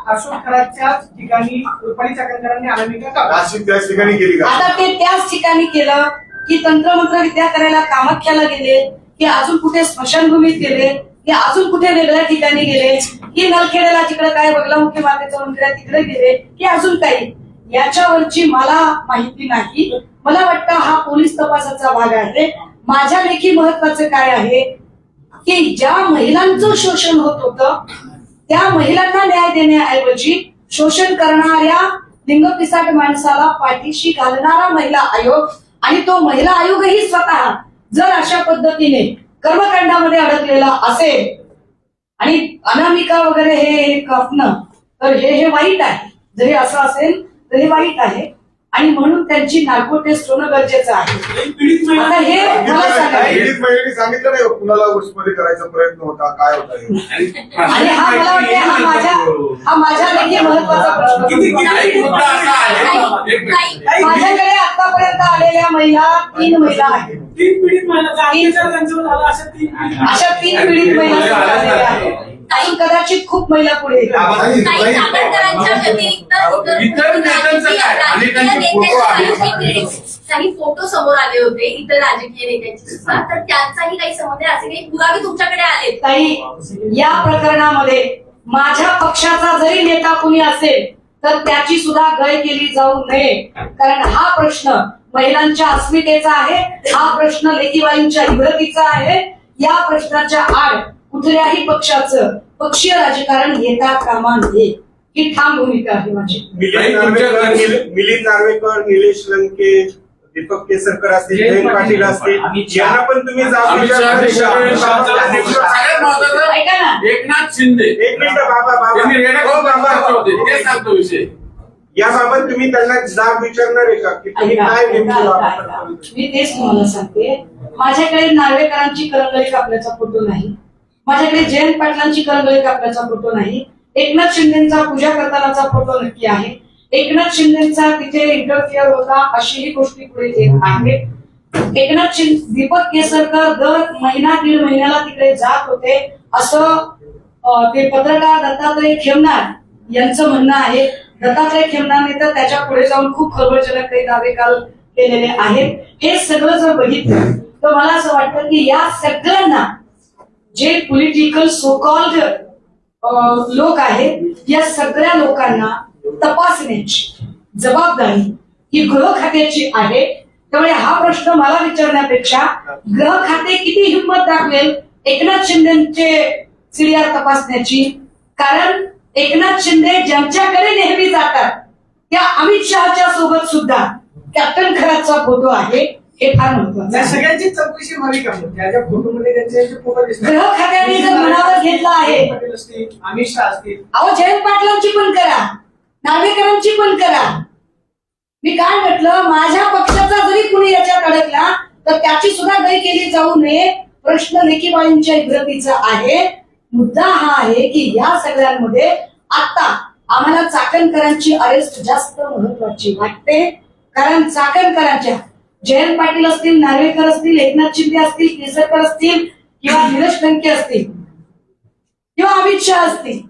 अशोक खरातच्या ठिकाणी रुपाली चाकणकरांनी अनामिका कापली. नाशिक त्याच ठिकाणी गेली का? आता ते त्याच ठिकाणी केलं की तंत्रमंत्र विद्या करायला कामाख्याला गेले, की अजून कुठे स्मशानभूमीत गेले, की अजून कुठे वेगळ्या ठिकाणी गेले, की नलखेड्याला तिकडे काय बगलामुखी मातेचं मंदिर आहे तिकडे गेले, की अजून काही. याच्यावरची मला माहिती नाही. मला वाटतं हा पोलीस तपासाचा भाग आहे. माझ्या लेखी महत्वाचं काय आहे की ज्या महिलांचं शोषण होत होतं त्या महिलांना न्याय देण्याऐवजी शोषण करणाऱ्या लिंगपिसाट माणसाला पाठीशी घालणारा महिला आयोग, आणि तो महिला आयोगही स्वतः जर अशा पद्धतीने कर्मकांडामध्ये अडकलेला असेल आणि अनामिका वगैरे हे कापणं, तर हे वाईट आहे. जरी असं असेल तर हे वाईट आहे आणि म्हणून त्यांची नार्को टेस्ट होणं गरजेचं आहे. आता हे मला सांगा, पीडित महिलेने सांगितलं नाही कुणाला गोष्टीमध्ये करायचा प्रयत्न होता, काय होता हे? आणि हा मला वाटते हा माझ्या लेखी महत्वाचा प्रश्न. माझ्याकडे आतापर्यंत आलेल्या महिला 3 महिला आहेत. 3 पीडित महिला त्यांच्यावर झालं अशा 3 पीडित. अशा 3 पीडित महिला समोर आलेल्या आहेत. अजून कदाचित खूप महिला पुढे येतील. काही चाकणकरांच्या व्यतिरिक्त इतर नेत्यांचं काय? अनेकांचे फोटो आहेत. काही फोटो समोर आले होते इतर राजकीय नेत्यांचे सुद्धा, तर त्यांचाही काही संबंध आहे, असे काही पुरावे तुमच्याकडे आले? ताई, या प्रकरणामध्ये माझ्या पक्षाचा जरी नेता कोणी असेल तर त्याची सुद्धा गय केली जाऊ नये, कारण हा प्रश्न महिलांच्या अस्मितेचा आहे, हा प्रश्न लेकीबाईंच्या इव्रतीचा आहे. या प्रश्नाच्या आड कुठल्याही पक्षाचं पक्षीय राजकारण येता कामा नये, ही ठाम भूमिका आहे माझी. मिलिंद नार्वेकर, निलेश लंके, दीपक केसरकर असतील, जयंत पाटील असतील, यांना पण तुम्ही जाब विचारणार आहे का? ऐका ना, एकनाथ शिंदे एक मिनिट बाबा त्यांनी रेड्या हो, बाबा ते सांगतो विषय. याबाबत तुम्ही त्यांना जाब विचारणार आहे का की तुम्ही काय नेमकी वापर? मी तेच तुम्हाला सांगते. माझ्याकडे नार्वेकरांची करंगळी कापल्याचा फोटो नाही, माझ्याकडे जयंत पाटलांची करंगळी कापल्याचा फोटो नाही, एकनाथ शिंदेचा पूजा करतानाचा फोटो नक्की आहे. एकनाथ शिंदेचा तिथे इंटरफिअर होता अशीही गोष्टी पुढे येत आहेत. दीपक केसरकर दर महिना दीड महिन्याला तिकडे जात होते असं ते पत्रकार दत्तात्रय खेमनार यांचं म्हणणं आहे. दत्तात्रय खेमनारने तर त्याच्या पुढे जाऊन खूप खळबळजनक काही दावे काल केलेले आहेत. हे सगळं जर बघितलं तर मला असं वाटतं की या सगळ्यांना जे पॉलिटिकल सोकॉल्ड लोक आहेत या सगळ्या लोकांना तपासण्याची जबाबदारी ही गृह खात्याची आहे. त्यामुळे हा प्रश्न मला विचारण्यापेक्षा गृह खाते किती हिंमत दाखवेल एकनाथ शिंदेचे सीडीआर तपासण्याची, कारण एकनाथ शिंदे ज्यांच्याकडे नेहमी जातात त्या अमित शहाच्या सोबत सुद्धा कॅप्टन खरातचा फोटो आहे. हे फार महत्वाचं त्या आहे. सगळ्यांची चौकशी व्हावी का मग? त्या ज्या फोटोमध्ये त्यांचे फोटो दिसतात, गृह खात्याने जर मनावर घेतला आहे, पटेल असतील, अमित शहा असतील, अहो जयंत पाटलांची पण करा, नार्वेकरांची पण करा. मी काय म्हटलं, माझ्या पक्षाचा जरी कुणी याच्यात अडकला तर त्याची सुद्धा गय केली जाऊ नये. प्रश्न लेकीबाईंच्या इब्रतीचा आहे. मुद्दा हा आहे की या सगळ्यांमध्ये आता आम्हाला चाकणकरांची अरेस्ट जास्त महत्वाची वाटते, कारण चाकणकरांच्या जयंत पाटील असतील, नार्वेकर असतील, एकनाथ शिंदे असतील, केसरकर असतील किंवा निलेश लंके असतील किंवा अमित शहा असतील,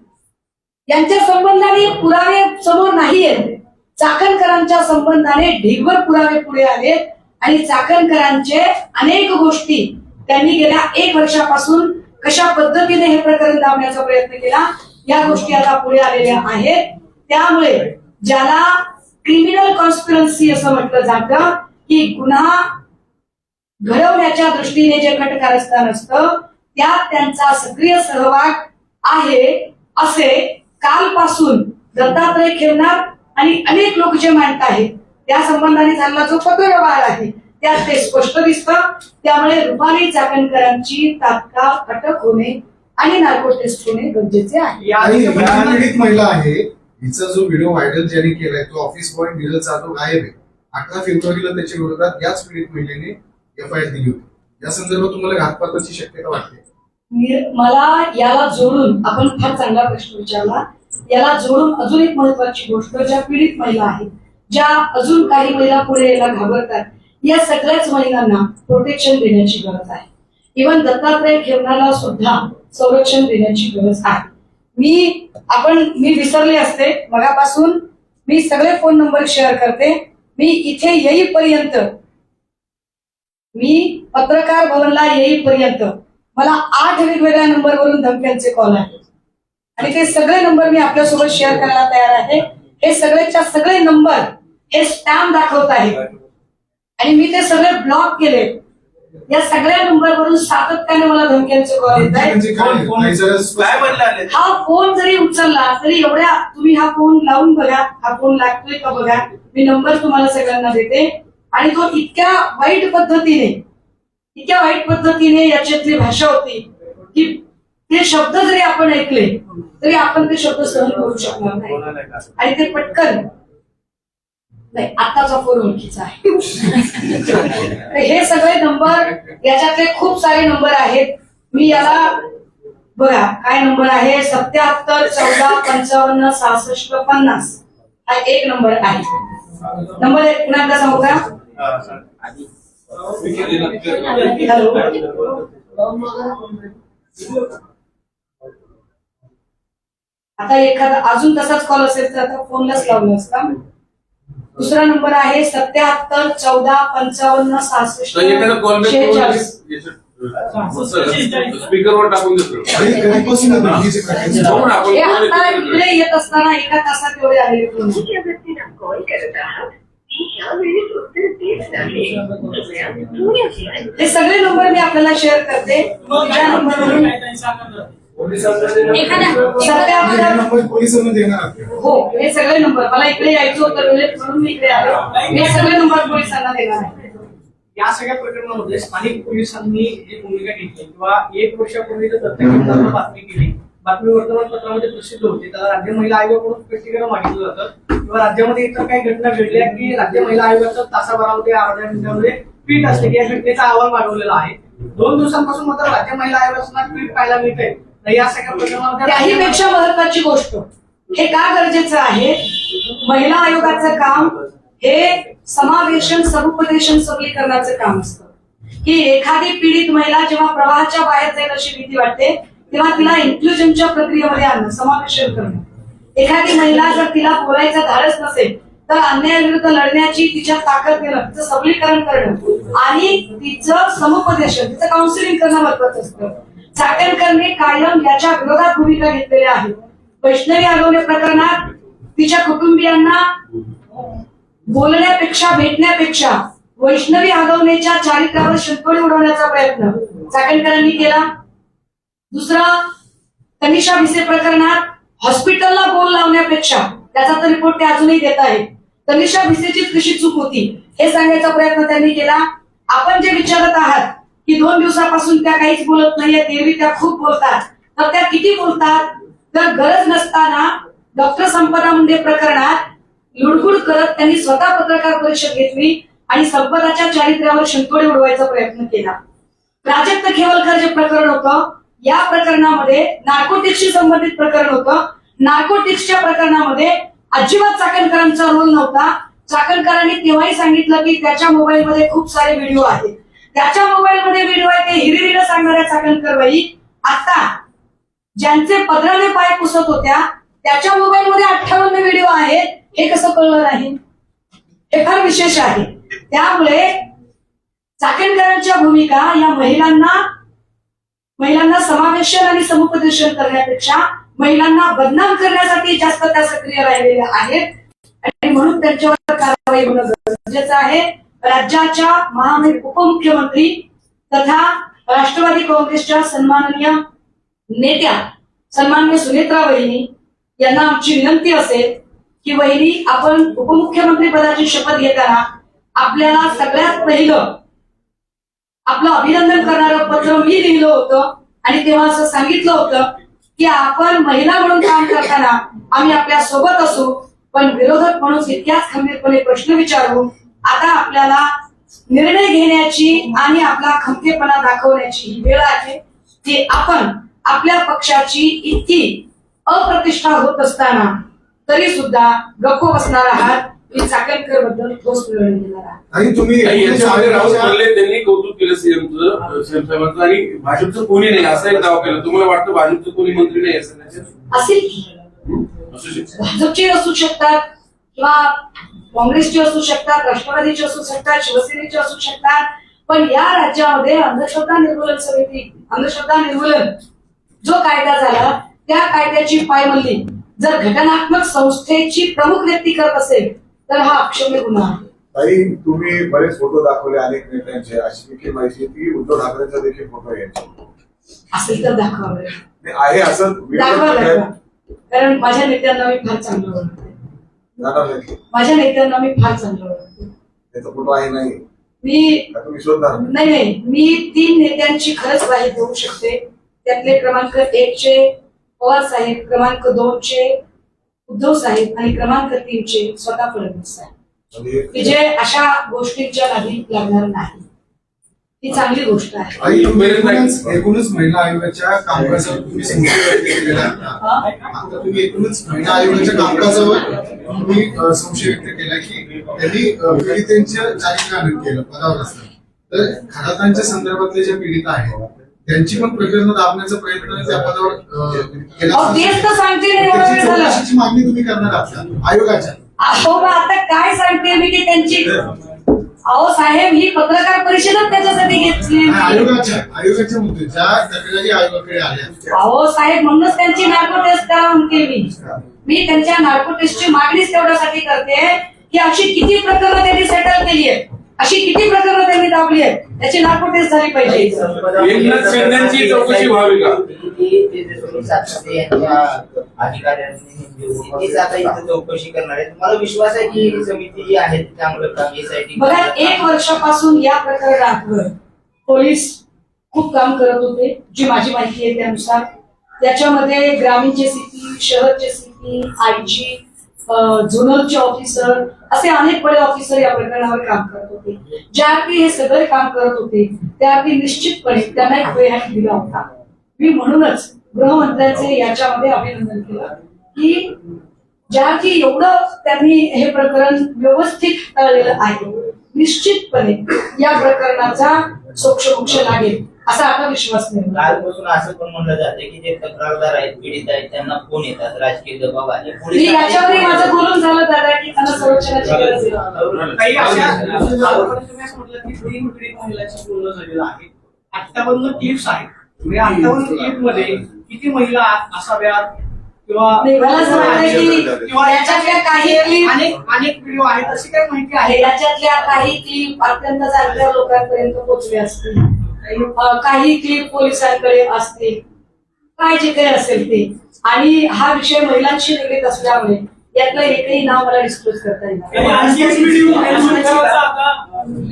यांच्या संबंधाने पुरावे समोर नाही आहेत. चाकणकरांच्या संबंधाने ढिगभर पुरावे पुढे आलेत आणि चाकणकरांचे अनेक गोष्टी त्यांनी गेल्या 1 वर्षापासून कशा पद्धतीने हे प्रकरण दाबण्याचा प्रयत्न केला या गोष्टी आता पुढे आलेल्या आहेत. त्यामुळे ज्याला क्रिमिनल कॉन्स्पिरन्सी असं म्हटलं जातं की गुन्हा घडवण्याच्या दृष्टीने जे घटकारस्थान असतं त्यात त्यांचा सक्रिय सहभाग आहे असे कालपासून दत्तात्रय खेमनार आणि अनेक लोक जे मांडत आहेत त्या संबंधाने झालेला जो पत्रव्यवहार आहे त्यात ते स्पष्ट दिसतं. त्यामुळे रुपाली चाकणकरांची तात्काळ अटक होणे आणि नार्को टेस्ट होणे गरजेचे आहे. आणि या पीडित महिला आहे, हिचा जो व्हिडिओ व्हायरल ज्यांनी केलाय तो ऑफिस बॉय नीरज जाधव गायब आहे. 18 फेब्रुवारीला त्याच्या विरोधात याच पीडित महिलेने एफआयआर दिली होती. या संदर्भात तुम्हाला घातपाताची शक्यता वाटते? मला याला जोडून, आपण फार चांगला प्रश्न विचारला, याला जोडून अजून एक महत्वाची गोष्ट, ज्या पीडित महिला आहेत, ज्या अजून काही महिला पुढे यायला घाबरतात, या सगळ्याच महिलांना प्रोटेक्शन देण्याची गरज आहे. इव्हन दत्तात्रय खेमनारला सुद्धा संरक्षण देण्याची गरज आहे. मी विसरले असते मगापासून, मी सगळे फोन नंबर शेअर करते. मी इथे येईपर्यंत, मी पत्रकार भवनला येईपर्यंत मला 8 वेगवेगळ्या नंबरवरून धमक्यांचे कॉल आहेत आणि ते सगळे नंबर मी आपल्यासोबत शेअर करायला तयार आहे. हे सगळेच्या सगळे नंबर हे स्पॅम दाखवत आहेत आणि मी ते सगळे ब्लॉक केले. या सगळ्या नंबरवरून सातत्याने मला धमक्यांचे कॉल येत आहेत. काय म्हणले? हा फोन जरी उचलला तरी एवढ्या, तुम्ही हा फोन लावून बघा, हा फोन लागतोय का बघा. मी नंबर तुम्हाला सगळ्यांना देते आणि तो इतक्या वाईट पद्धतीने याच्यातली भाषा होती की ते शब्द जरी आपण ऐकले तरी आपण ते शब्द सहन करू शकणार नाही आणि ते पटकन नाही. आताचा फोन ओळखीचा आहे. हे सगळे नंबर, याच्यातले खूप सारे नंबर आहेत. मी याला बघा काय नंबर आहे, 77 14 55 66 50 हा एक नंबर आहे. नंबर एक पुन्हा एकदा सांगू का? आता एखादा अजून तसाच कॉल असेल तर आता फोनलाच लावला असता. दुसरा नंबर आहे 77 14 55 66 46. स्पीकरवर टाकून देतो. आणि कधीपासून आहे धमकीचे प्रकार? बघू ना आपण हे आता इकडे येत असताना एका तासात एवढे आलेले फोन. ज्या व्यक्तीला कॉल करत आहात ती यावेळी उत्तर देत नाही. कृपया थोड्या वेळाने हे सगळे नंबर मी आपल्याला शेअर करते. ज्या नंबरवरून एखाद्या सध्या नंबर पोलिसांना देणार आहात का? हो, हे सगळे नंबर मला इकडे यायचं होतं वेळेत म्हणून मी इकडे आले. हे सगळे नंबर पोलिसांना देणार आहे. या सगळ्या प्रकरणामध्ये स्थानिक पोलिसांनी जी भूमिका घेतली किंवा 1 वर्षापूर्वी जर दत्तक केंद्रावर बातमी केली, बातमी वर्तमानपत्रामध्ये प्रसिद्ध होती, त्याला राज्य महिला आयोगाकडून स्पष्टीकरण मागितलं जातं किंवा राज्यामध्ये इतर काही घटना घडल्या की राज्य महिला आयोगाचं तासाभरामध्ये अर्ध्या मिनिटामध्ये ट्विट असते की या घटनेचा अहवाल मागवलेला आहे. 2 दिवसांपासून मात्र राज्य महिला आयोगाचा ट्विट पाहायला मिळतंय. तर या सगळ्या प्रकरणामध्ये त्याहीपेक्षा महत्वाची गोष्ट हे का गरजेचं आहे, महिला आयोगाचं काम हे समावेशन समुपदेशन सबलीकरणाचं काम असतं. की एखादी पीडित महिला जेव्हा प्रवाहाच्या बाहेर जाईल अशी भीती वाटते तेव्हा तिला इन्क्लुजनच्या प्रक्रियेमध्ये आणणं, समावेशन करणं. एखादी महिला जर तिला बोलायचं धाडस नसेल तर अन्यायाविरुद्ध लढण्याची तिच्या ताकद देणं, तिचं सबलीकरण करणं आणि तिचं समुपदेशन, तिचं काउन्सिलिंग करणं महत्वाचं असतं. चाकणकरने कायम याच्या विरोधात भूमिका घेतलेल्या आहेत. वैष्णवी आगवणे प्रकरणात तिच्या कुटुंबियांना बोलण्यापेक्षा भेटण्यापेक्षा वैष्णवी आगवणेच्या चारित्र्यावर शिंतोडी उडवण्याचा प्रयत्न चाकणकरांनी केला. दुसरं, तनिषा भिसे प्रकरणात हॉस्पिटलला बोल लावण्यापेक्षा, त्याचा तर रिपोर्ट ते अजूनही देत आहेत, तनिषा भिसेचीच कशी चूक होती हे सांगण्याचा प्रयत्न त्यांनी केला. आपण जे विचारत आहात की 2 दिवसापासून त्या काहीच बोलत नाहीये, एरवी त्या खूप बोलतात, तर त्या किती बोलतात? तर गरज नसताना डॉक्टर संपदा मुंडे प्रकरणात लुडबुड करत त्यांनी स्वतः पत्रकार परिषद घेतली आणि संपदाच्या चारित्र्यावर शिंतोडे उडवायचा प्रयत्न केला. प्राजक्त खेवलकर जे प्रकरण होतं, या प्रकरणामध्ये नार्कोटिक्सशी संबंधित प्रकरण होतं. नार्कोटिक्सच्या प्रकरणामध्ये अजिबात चाकणकरांचा रोल नव्हता. चाकणकरांनी तेव्हाही सांगितलं की त्याच्या मोबाईलमध्ये खूप सारे व्हिडिओ आहेत. त्याच्या मोबाईलमध्ये व्हिडिओ आहे ते हिरिरीनं सांगणाऱ्या चाकणकरबाई आता ज्यांचे पदराने पाय पुसत होत्या त्याच्या मोबाईलमध्ये 58 व्हिडिओ आहेत. हे कसं कळलं नाही? हे फार विशेष आहे. त्यामुळे चाकणकरांच्या भूमिका या महिलांना समावेशन आणि समुपदेशन करण्यापेक्षा महिलांना बदनाम करण्यासाठी जास्त त्या सक्रिय राहिलेल्या आहेत आणि म्हणून त्यांच्यावर कारवाई होणं गरजेचं आहे. राज्याच्या उपमुख्यमंत्री तथा राष्ट्रवादी काँग्रेसच्या सन्माननीय नेत्या सन्माननीय सुनेत्रा वहिनी यांना आमची विनंती असेल की वहिनी, आपण उपमुख्यमंत्री पदाची शपथ घेताना आपल्याला सगळ्यात पहिलं आपलं अभिनंदन करणारं पत्र मी लिहिलं होतं आणि तेव्हा असं सांगितलं होतं की आपण महिला म्हणून काम करताना आम्ही आपल्या सोबत असू, पण विरोधक म्हणून इतक्याच खंबीरपणे प्रश्न विचारू. आता आपल्याला निर्णय घेण्याची आणि आपला खंबीरपणा दाखवण्याची ही वेळ आहे की आपण आपल्या पक्षाची इतकी अप्रतिष्ठा होत असताना तरी सुद्धा गप्प बसणार आहात. मी चाकणकर बद्दल ठोस निर्णय घेणार आहात. आणि तुम्ही याच्यामध्ये राहुल पल्ले त्यांनी कौतुक केलं सीएमचं साहेबांचं आणि भाजपचं कोणी नाही असा एक दावा केला. तुम्हाला वाटतं भाजपचं कोणी मंत्री नाही असं त्याच्यात असेल की असू शकतं? भाजपचे असू शकतात किंवा काँग्रेसचे असू शकतात, राष्ट्रवादीचे असू शकतात, शिवसेनेचे असू शकतात, पण या राज्यामध्ये अंधश्रद्धा निर्मूलन जो कायदा झाला त्या कायद्याची पायमल्ली जर घटनात्मक संस्थेची प्रमुख व्यक्ती करत असेल तर हा अक्षम्य गुन्हा आहे. ताई, तुम्ही बरेच फोटो दाखवले अनेक नेत्यांचे, अशी देखील माहिती आहे की उद्धव ठाकरेंचा देखील फोटो यांचे असेल तर दाखवावे. आहे असं दाखवा. कारण माझ्या नेत्यांना मी फार चांगलं ओळखते. जाणार नाही. माझ्या नेत्यांना मी फार चांगलं ओळखते. त्याचा फोटो आहे नाही मी का तुम्ही शोधणार? नाही, मी 3 नेत्यांची खरंच ग्वाही देऊ शकते. त्यातले क्रमांक 1 चे पवार साहेब, क्रमांक 2 चे उद्धव साहेब आणि क्रमांक 3 चे स्वतः फडणवीस साहेब, की जे अशा गोष्टींच्या नादी लागणार नाही. ही चांगली गोष्ट आहे. आणि एकूणच महिला आयोगाच्या कामकाजावर तुम्ही संशय व्यक्त केलेला आहे. आता तुम्ही एकूणच महिला आयोगाच्या कामकाजावर तुम्ही संशय व्यक्त केला की त्यांनी पीडितांच्या चारित्र्यानं केलं पदावर असताना. तर खरातांच्या संदर्भातले ज्या पीडित आहेत त्यांची पण प्रकरणं दाबण्याचा प्रयत्न त्या पदावर केला. तेच तर सांगते नाही, एवढा वेळ झाला. चौकशीची मागणी तुम्ही करणार आहात आयोगाच्या? अहो, आता काय सांगते मी की त्यांची, अहो साहेब, ही पत्रकार परिषदच त्याच्यासाठी घेतली. आयोगाच्या मुद्दे ज्या तक्रारी आयोगाकडे आल्या अहो साहेब, म्हणूनच त्यांची नार्को टेस्ट करा म्हणते मी त्यांच्या नार्को टेस्टची मागणीच तेवढ्यासाठी करते की अशी किती प्रकरणं त्यांनी सेटल केली आहे, अशी किती प्रकरणं त्यांनी दाबली आहेत, त्याची नार्को टेस्ट झाली पाहिजे. एकनाथ शिंदेची चौकशी व्हावी का? चौकशी करणार आहे. मला विश्वास आहे की ही समिती जी आहे त्यामुळे बघा, 1 वर्षापासून या प्रकरणावर पोलीस खूप काम करत होते. जी माझी माहिती आहे त्यानुसार त्याच्यामध्ये ग्रामीणचे सीपी, शहरचे सीपी, आयजी, झोनलचे ऑफिसर असे अनेक बडे ऑफिसर या प्रकरणावर काम करत होते. ज्या अर्थी हे सगळे काम करत होते त्या अर्थी निश्चितपणे त्यांना एक वेळ दिला होता. मी म्हणूनच गृहमंत्र्यांचे याच्यामध्ये अभिनंदन केलं की ज्या अर्थी एवढं त्यांनी हे प्रकरण व्यवस्थित हाताळलेलं आहे, निश्चितपणे या प्रकरणाचा सोक्षमोक्ष लागेल असा आता विश्वास नाही. कालपासून असं पण म्हणलं जाते की जे तक्रारदार आहेत, पीडित आहेत, त्यांना फोन येतात, राजकीय दबाव आहे. मी याच्यावरही माझं बोलून झालं दादा की त्यांना संरक्षणाची गरज आहे. काही अशा तुम्ही असं म्हटलं की 3 पीडित महिलांची पूर्ण झालेलं आहे. आत्तापर्यंत क्लिप्स आहेत. म्हणजे आत्तापर्यंत क्लिप मध्ये किती महिला असाव्यात किंवा मला असं वाटतं की किंवा याच्यातल्या काही क्लिप अनेक व्हिडिओ आहेत अशी काही माहिती आहे. याच्यातल्या काही क्लिप अत्यंत चांगल्या लोकांपर्यंत पोहोचले असतील, काही क्लिप पोलिसांकडे असतील, काय जे काही असेल ते. आणि हा विषय महिलांशी निगडीत असल्यामुळे यातलं एकही नाव मला डिस्क्लोज करता येणार. आणखी एक व्हिडिओ आता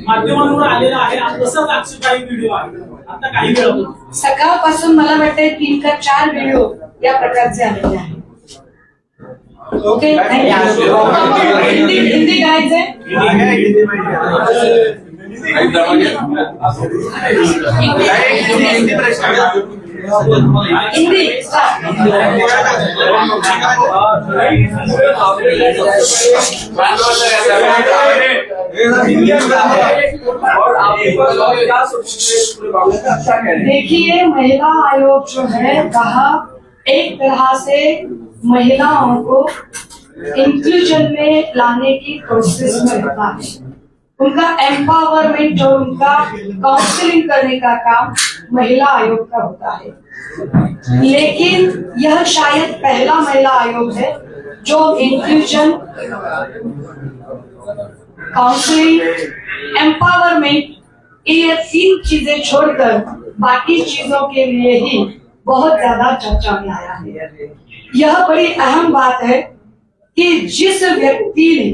माध्यमांवर आलेला आहे. तसंच आणखी काही व्हिडिओ आहे आता काही वेळापूर्वी. सकाळपासून मला वाटतं 3 का 4 व्हिडिओ या प्रकारचे आलेले आहेत. ओके, हिंदी गायचे हिंदी देखिए, महिला आयोग जो है कहा एक तरह से महिलाओं को इंक्लूजन में लाने की कोशिश में रहता है. उनका एम्पावरमेंट और उनका काउंसलिंग करने का काम महिला आयोग का होता है. लेकिन यह शायद पहला महिला आयोग है जो इंक्लूजन, काउंसलिंग, एम्पावरमेंट ये 3 चीजें छोड़कर बाकी चीजों के लिए ही बहुत ज्यादा चर्चा में आया है. यह बड़ी अहम बात है कि जिस व्यक्ति ने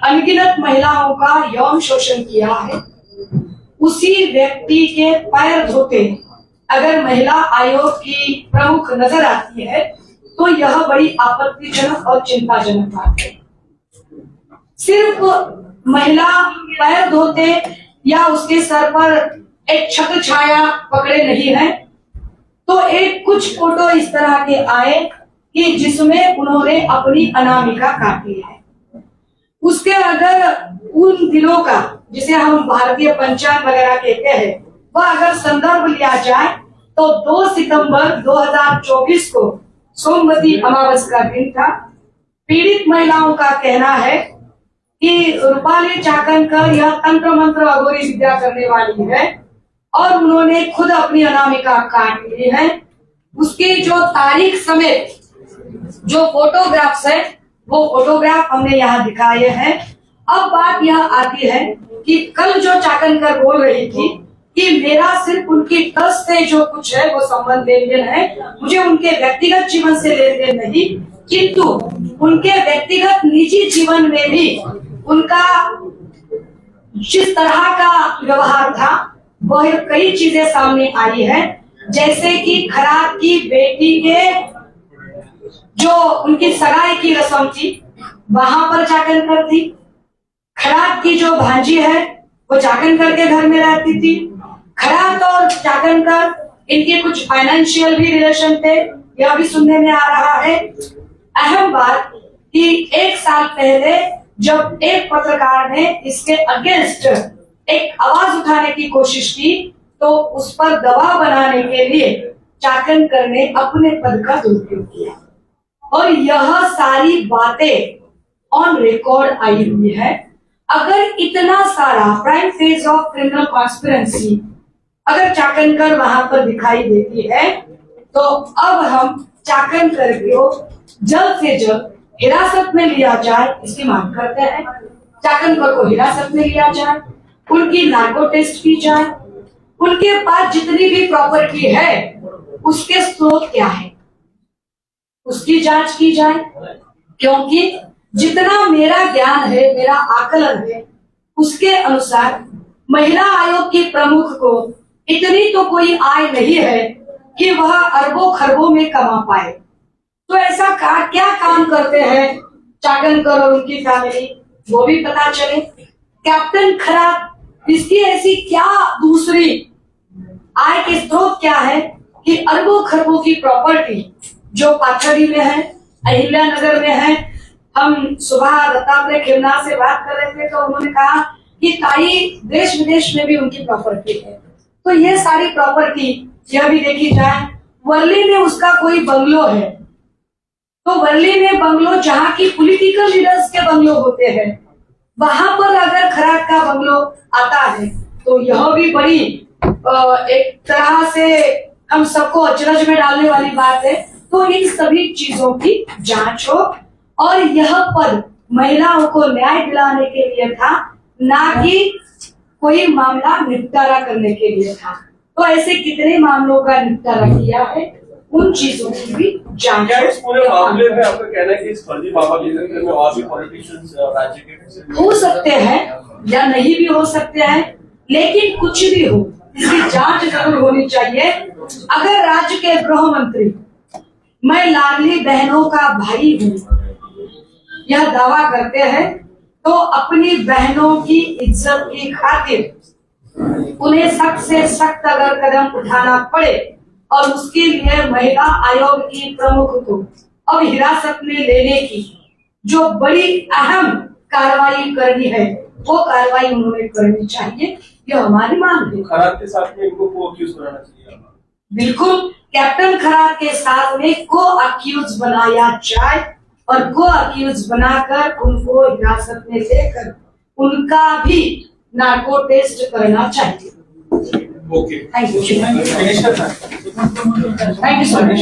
अनगिनत महिलाओं का यौन शोषण किया है उसी व्यक्ति के पैर धोते अगर महिला आयोग की प्रमुख नजर आती है तो यह बड़ी आपत्तिजनक और चिंताजनक बात है. सिर्फ महिला पैर धोते या उसके सर पर एक छत्र छाया पकड़े नहीं है तो एक कुछ फोटो इस तरह के आए कि जिसमें उन्होंने अपनी अनामिका काटी है. उसके अगर उन दिनों का जिसे हम भारतीय पंचांग वगैरह कहते हैं वह अगर संदर्भ लिया जाए तो 2 सितंबर 2024 को सोमवती अमावस का दिन था. पीड़ित महिलाओं का कहना है कि रूपाली चाकणकर यह तंत्र मंत्र अघोरी विद्या करने वाली है और उन्होंने खुद अपनी अनामिका काट ली है. उसकी जो तारीख समेत जो फोटोग्राफ्स है वो फोटोग्राफ हमने यहाँ दिखाए हैं. अब बात यह आती है कि कल जो चाकणकर बोल रही थी कि मेरा सिर्फ उनकी ट्रस्ट से जो कुछ है वो संबंध लेन देन है, मुझे उनके व्यक्तिगत जीवन से लेन देन नहीं, किंतु उनके व्यक्तिगत निजी जीवन में भी उनका जिस तरह का व्यवहार था वह कई चीजें सामने आई है. जैसे कि खराब की बेटी के जो उनकी सगाई की रस्म थी वहां पर चाकणकर थी. खराब की जो भांजी है वो चाकणकर के घर में रहती थी. खराब और चाकणकर इनके कुछ फाइनेंशियल भी रिलेशन थे, यह भी सुनने में आ रहा है. अहम बात कि 1 साल पहले जब एक पत्रकार ने इसके अगेंस्ट एक आवाज उठाने की कोशिश की तो उस पर दबाव बनाने के लिए चाकणकर ने अपने पद का दुरुपयोग किया और यह सारी बातें ऑन रिकॉर्ड आई हुई है. अगर इतना सारा prime phase of criminal conspiracy अगर चाकणकर वहां पर दिखाई देती है, तो अब हम चाकणकर को जल्द से जल्द हिरासत में लिया जाए, इसकी मांग करते हैं। चाकणकर को हिरासत में लिया जाए, उनकी नार्को टेस्ट की जाए, उनके पास जितनी भी प्रॉपर्टी है उसके स्रोत क्या है उसकी जांच की जाए, क्योंकि जितना मेरा ज्ञान है, मेरा आकलन है, उसके अनुसार महिला आयोग की प्रमुख को इतनी तो कोई आय नहीं है कि वह अरबों खरबों में कमा पाए। तो ऐसा क्या काम करते हैं चाकणकर और उनकी फैमिली, वो भी पता चले। कैप्टन खरात, इसकी ऐसी क्या दूसरी आय के स्रोत क्या है कि अरबों खरबों की प्रॉपर्टी जो पाथरी में है, अहिल्या नगर में है। हम सुबह दत्तात्रेय खेमनार से बात कर रहे थे तो उन्होंने कहा कि ताई देश विदेश में भी उनकी प्रॉपर्टी है। तो ये सारी प्रॉपर्टी यह भी देखी जाए। वर्ली में उसका कोई बंगलो है, तो वर्ली में बंगलो जहाँ की पॉलिटिकल लीडर्स के बंगलो होते हैं, वहां पर अगर खराट का बंगलो आता है तो यह भी बड़ी एक तरह से हम सबको अचरज में डालने वाली बात है। तो इन सभी चीजों की जांच हो, और यह पद महिलाओं को न्याय दिलाने के लिए था, ना कि कोई मामला निपटारा करने के लिए था। तो ऐसे कितने मामलों का निपटारा किया है, उन चीजों की भी जांच क्या इस पूरे मामले में आपका कहना है कि इस फर्जी बाबा के चक्कर में और भी पॉलिटिशियंस राज्य के हो सकते हैं या नहीं भी हो सकते हैं, लेकिन कुछ भी हो इसकी जांच जरूर होनी चाहिए। अगर राज्य के गृह मंत्री, मैं लाडली बहनों का भाई हूँ, यह दावा करते हैं, तो अपनी बहनों की इज्जत की खातिर उन्हें सख्त से सख्त अगर कदम उठाना पड़े और उसके लिए महिला आयोग की प्रमुख को अब हिरासत में लेने की जो बड़ी अहम कार्रवाई करनी है, वो कार्रवाई उन्होंने करनी चाहिए। यह हमारी मांग है। खराब के साथ में इनको को अक्यूज बनाना चाहिए। बिल्कुल, कैप्टन खरात के साथ में को अक्यूज बनाया जाए और को अक्यूज बनाकर उनको हिरासत में लेकर उनका भी नार्को टेस्ट करना चाहिए। Okay, thank you, minister thank you so much.